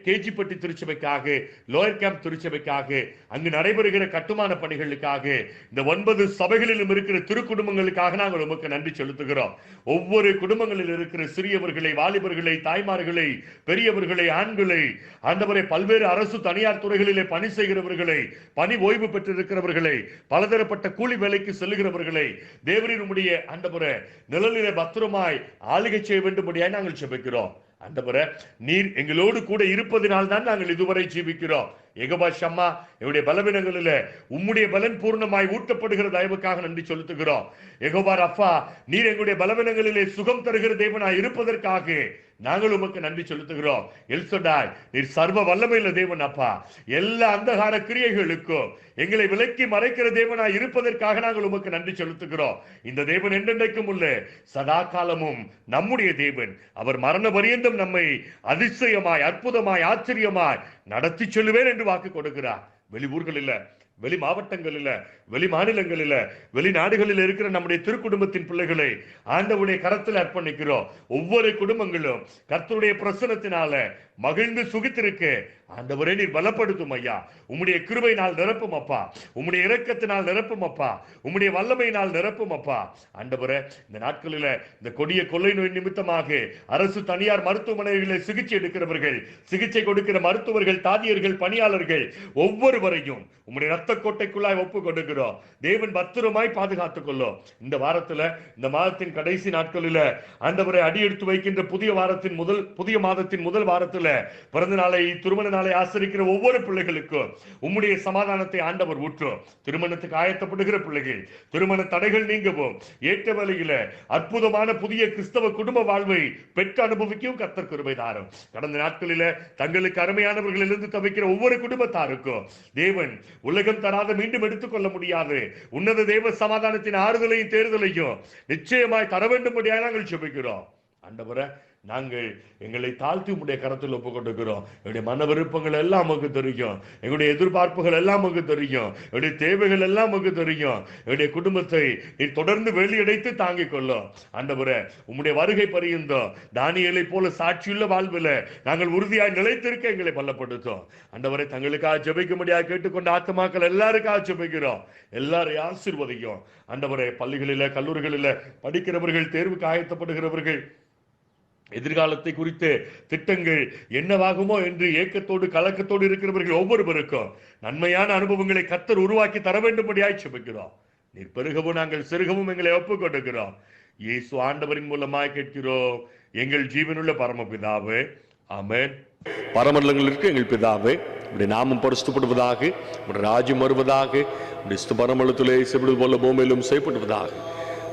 கேஜிப்பட்டி திருச்சபைக்காக, லோயர் கேம்ப் திருச்சபைக்காக, அங்கு நடைபெறுகிற கட்டுமான பணிகளுக்காக, இந்த 9 சபைகளிலும் இருக்கிற திருக்குடும்பங்களுக்காக நாங்கள் உமக்கு நன்றி செலுத்துகிறோம். ஒவ்வொரு குடும்பங்களில் இருக்கிற சிறியவர்களை, வாலிபர்களை, தாய்மார்களை, பெரியவர்களை, ஆண்களை, ஆண்டவரை பல்வேறு அரசு தனியார் துறைகளிலே பணி செய்கிறவர்களை, பணி ஓய்வு பெற்றிருக்கிறவர்களை, பலதரப்பட்ட கூலி வேலைக்கு செல்லுகிறவர்களை தேவரீர் உம்முடைய ஆண்டவரே நிழலிலே பத்திரமாய் ஆளுகை செய்ய வேண்டும்படியாய் நாங்கள் ஜெபிக்கிறோம். ஆண்டவரே, நீர் எங்களோடு கூட இருப்பதினால் தான் நாங்கள் இதுவரை ஜீவிக்கிறோம். யெகோவா ஷம்மா, என்னுடைய பலவீனங்களில் உம்முடைய பலன் பூர்ணமாய் ஊட்டப்படுகிற தயவுக்காக நன்றி செலுத்துகிறோம். யெகோவா ரஃபா, நீர் எங்களுடைய பலவீனங்களிலே சுகம் தருகிற தேவனாய் இருப்பதற்காக நாங்கள் உமக்கு நன்றி செலுத்துகிறோம். எல்சடாய், நீர் சர்வ வல்லமையுள்ள தேவன் அப்பா. எல்லா அந்தகார கிரியைகளுக்கும் எங்களை விலக்கி மறைக்கிற தேவனாய் இருப்பதற்காக நாங்கள் உமக்கு நன்றி செலுத்துகிறோம். இந்த தேவன் என்றென்றைக்கும் உள்ள சதா காலமும் நம்முடைய தேவன். அவர் மரண பரியந்தம் நம்மை அதிசயமாய், அற்புதமாய், ஆச்சரியமாய் நடத்தி செல்லுவேன் என்று வாக்கு கொடுக்கிறார். வெளி ஊர்களில், வெளி மாவட்டங்களில், வெளி மாநிலங்களில், வெளிநாடுகளில் இருக்கிற நம்முடைய திருக்குடும்பத்தின் பிள்ளைகளை ஆண்டவருடைய கரத்தில் அர்ப்பணிக்கிறோம். ஒவ்வொரு குடும்பங்களும் கர்த்தருடைய பிரசன்னத்தினால மகிழ்ந்து சுகித்திருக்க ஆண்டவரே நீர் பலப்படுத்தும் ஐயா. உம்முடைய கிருபையினால் நிரப்பும் அப்பா, உம்முடைய இரக்கத்தினால் நிரப்பும் அப்பா, உம்முடைய வல்லமையினால் நிரப்பும் அப்பா. ஆண்டவரே, இந்த நாட்களில் இந்த கொடிய கொள்ளை நோய் நிமித்தமாக அரசு தனியார் மருத்துவமனைகளில் சிகிச்சை எடுக்கிறவர்கள், சிகிச்சை கொடுக்கிற மருத்துவர்கள், தாதியர்கள், பணியாளர்கள் ஒவ்வொருவரையும் உம்முடைய ரத்த கோட்டைக்குள்ளாய் ஒப்பு கொடுக்கிறோம். தேவன் பத்திரமாய் பாதுகாத்துக் கொள்ளும். இந்த வாரத்துல, இந்த மாதத்தின் கடைசி நாட்களில் ஆண்டவரை அடியெடுத்து வைக்கின்ற புதிய மாதத்தின் முதல் வாரத்தில் போல பிறந்த நாளை திருமண நாளை ஆசரிக்கிற ஒவ்வொரு பிள்ளைகளுக்கும் உம்முடைய சமாதானத்தை ஆண்டவர் ஊற்றும். திருமணத்துக்கு ஆயத்தப்படுகிற பிள்ளைகள் திருமண தடைகள் நீங்கவும் ஏற்ற வேளையில அற்புதமான புதிய கிறிஸ்தவ குடும்ப வாழ்வை பெற்று அனுபவிக்கும் கர்த்தர் கிருபை தாரும். கடந்த நாட்களில தங்களுக்கு அருமையானவர்களிலிருந்து தவிக்கிற ஒவ்வொரு குடும்பத்தாருக்கும் தேவன் உலகம் தராத மீண்டும் எடுத்துக்கொள்ள முடியாது உன்னத தேவ சமாதானத்தின் ஆறுதலையும் தேர்தலையும் நிச்சயமாய் தர வேண்டும்படியாக நாங்கள் ஜெபிக்கிறோம். ஆண்டவரே, நாங்கள் எங்களை தாழ்த்தி உடைய கரத்தில் ஒப்புக் கொண்டிருக்கிறோம். எங்களுடைய மன விருப்பங்கள் எல்லாம் நமக்கு தெரியும், எங்களுடைய எதிர்பார்ப்புகள் எல்லாம் நமக்கு தெரியும், எங்களுடைய தேவைகள் எல்லாம் நமக்கு தெரியும். எங்களுடைய குடும்பத்தை நீ தொடர்ந்து வெளியடைத்து தாங்கிக் கொள்ளும். ஆண்டவரே, உம்முடைய வருகை பரியுந்தோம் தானியேலை போல சாட்சியுள்ள வாழ்வில் நாங்கள் உறுதியாய் நிலைத்திருக்க எங்களை பலப்படுத்தும். ஆண்டவரை, தங்களுக்காக ஜெபிக்கும்படியாக கேட்டுக்கொண்ட ஆத்மாக்கள் எல்லாருக்காக ஜெபிக்கிறோம். எல்லாரையும் ஆசீர்வதிக்கும். ஆண்டவரே, பள்ளிகளில கல்லூரிகளில படிக்கிறவர்கள், தேர்வுக்கு ஆயத்தப்படுகிறவர்கள், எதிர்காலத்தை குறித்து திட்டங்கள் என்னவாகுமோ என்று ஏக்கத்தோடு கலக்கத்தோடு இருக்கிறவர்கள் ஒவ்வொருவருக்கும் நன்மையான அனுபவங்களை கர்த்தர் உருவாக்கி தர வேண்டும்படியாய் ஜெபிக்கிறோம். நீர் பெருகவும் நாங்கள் சிறுகவும் எங்களை ஒப்புக் கொண்டிருக்கிறோம். இயேசு ஆண்டவரின் மூலமாய் கேட்கிறோம் எங்கள் ஜீவனுள்ள பரமபிதாவே, ஆமென். பரமண்டலங்களுக்கு எங்கள் பிதாவே, உடைய நாமம் பரிசுத்தப்படுவதாக, உடைய ராஜ்யம் வருவதாக, உடைய பரமண்டலத்திலே செய்யப்படுவது போல பூமியிலும் செய்யப்படுவதாக.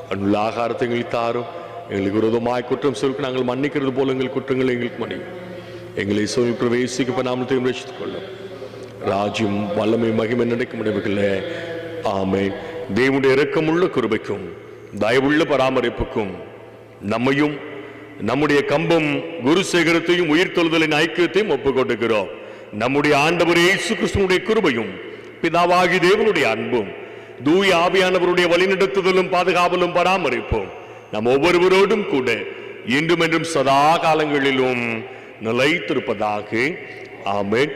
அன்புள்ள ஆகாரத்தை எங்களுக்கு தாரும். எங்களுக்கு விரோதமாய் குற்றம் சொல்ல நாங்கள் மன்னிக்கிறது போல எங்கள் குற்றங்களை எங்களுக்கு மன்னியும். எங்களை சொல்ல பிரவேசிக்க நாமத்தையும் ரட்சித்துக் கொள்ளும். ராஜ்யம் வல்லமை மகிமை நினைக்க முடியவில்லை. ஆமென். தேவனுடைய இரக்கமுள்ள கிருபைக்கும் தயவுள்ள பராமரிப்புக்கும் நம்மையும் நம்முடைய கம்பம் குரு சேகரத்தையும் உயிர்த்தெழுதலின் ஐக்கியத்தையும் ஒப்புக் கொண்டிருக்கிறோம். நம்முடைய ஆண்டவர் இயேசு கிறிஸ்துவினுடைய கிருபையும் பிதாவாகி தேவனுடைய அன்பும் தூய ஆவியானவருடைய வழிநடத்துதலும் பாதுகாவலும் பராமரிப்போம் நம் ஒவ்வொருவரோடும் கூட இன்றும் என்றும் சதா காலங்களிலும் நிலைத்திருப்பதாக. ஆமென்.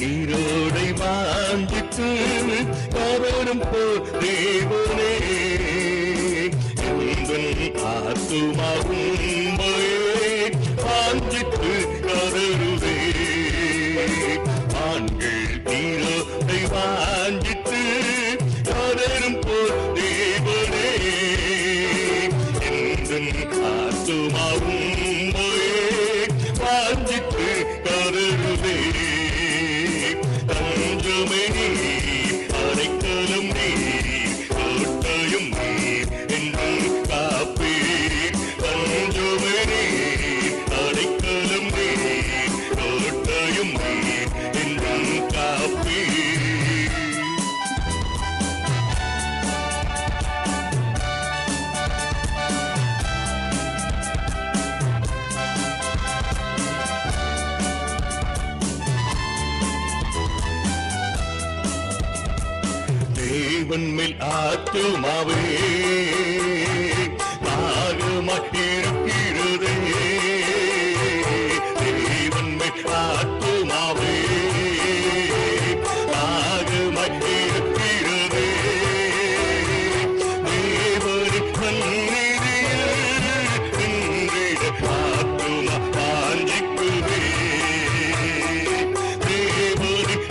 நீரோடை வாஞ்சித்து கவரும் தேவனே ஆத்துமாவும் வாஞ்சித்து கதருவே. ஆண்கள் நீரோடை வாஞ்சித்து கதரும் தேவனே ஆத்துமாவும் வாஞ்சித்து கதருவே. தஞ்சமே நீர், அடைக்கலம் நீர், கோட்டையும் நீர் என்றும் காப்பீர். தஞ்சமே நீர், அடைக்கலம் நீர், கோட்டையும் நீர் என்றும் காப்பீர். தேவன் மேல் ஆத்துமாவே நாகமாயிருக்கிறதே. தேவன் மேல் ஆத்துமாவே நாகமாயிருக்கிறதே. தேவனின் சந்நிதியில் நின்றிட ஆத்துமா வாஞ்சிக்குதே. தேவனின்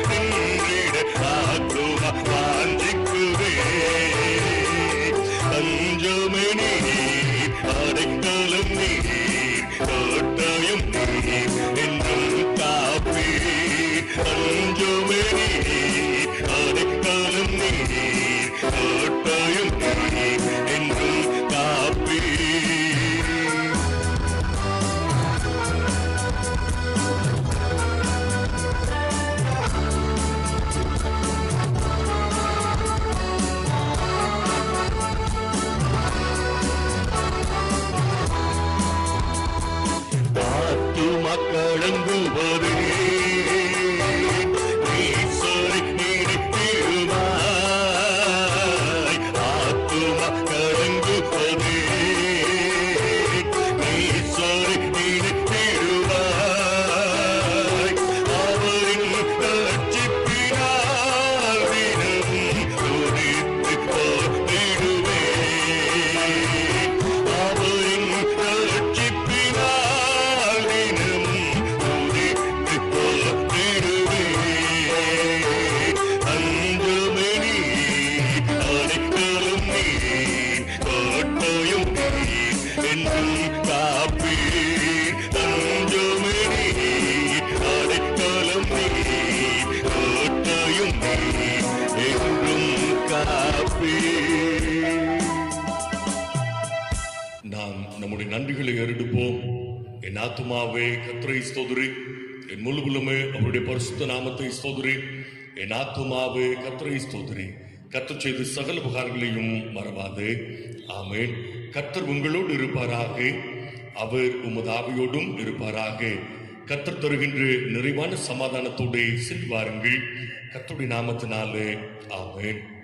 சந்நிதியில் ஆத்துமா வாஞ்சிக்குதே. தஞ்சமே நீர், அடைக்கலம் நீர், கோட்டையும் நீர் என்றும் காப்பீர். தஞ்சமே நீர், அடைக்கலம் நீர், கோட்டையும் நீர் என்றும் காப்பீர். ஆத்துமா கலங்குவதே ஈஸ்வரை நினைத்திடுவாய். ஆத்துமா கலங்குவதே ஈஸ்வரை நினைத்திடுவாய். அவரின் ரட்சிப்பினால் தினமும் துதித்து போற்றிடுவே. அவரின் ரட்சிப்பினால் என் ஆத்துமாவே கர்த்தரை ஸ்தோத்திரி, என் முழுவலுமே அவருடைய பரிசுத்த நாமத்தை ஸ்தோத்திரி. என் ஆத்துமாவே கர்த்தரை ஸ்தோத்திரி, கர்த்தர் செய்த சகல உபகாரங்களையும் மறவாதே. ஆமென். கர்த்தர் உங்களோடு இருப்பாராக, அவர் உமது ஆவியோடும் இருப்பாராக. கர்த்தர் தருகின்ற நிறைவான சமாதானத்தோடு செல்வாருங்கள். கர்த்தருடைய நாமத்தினாலே ஆமென்.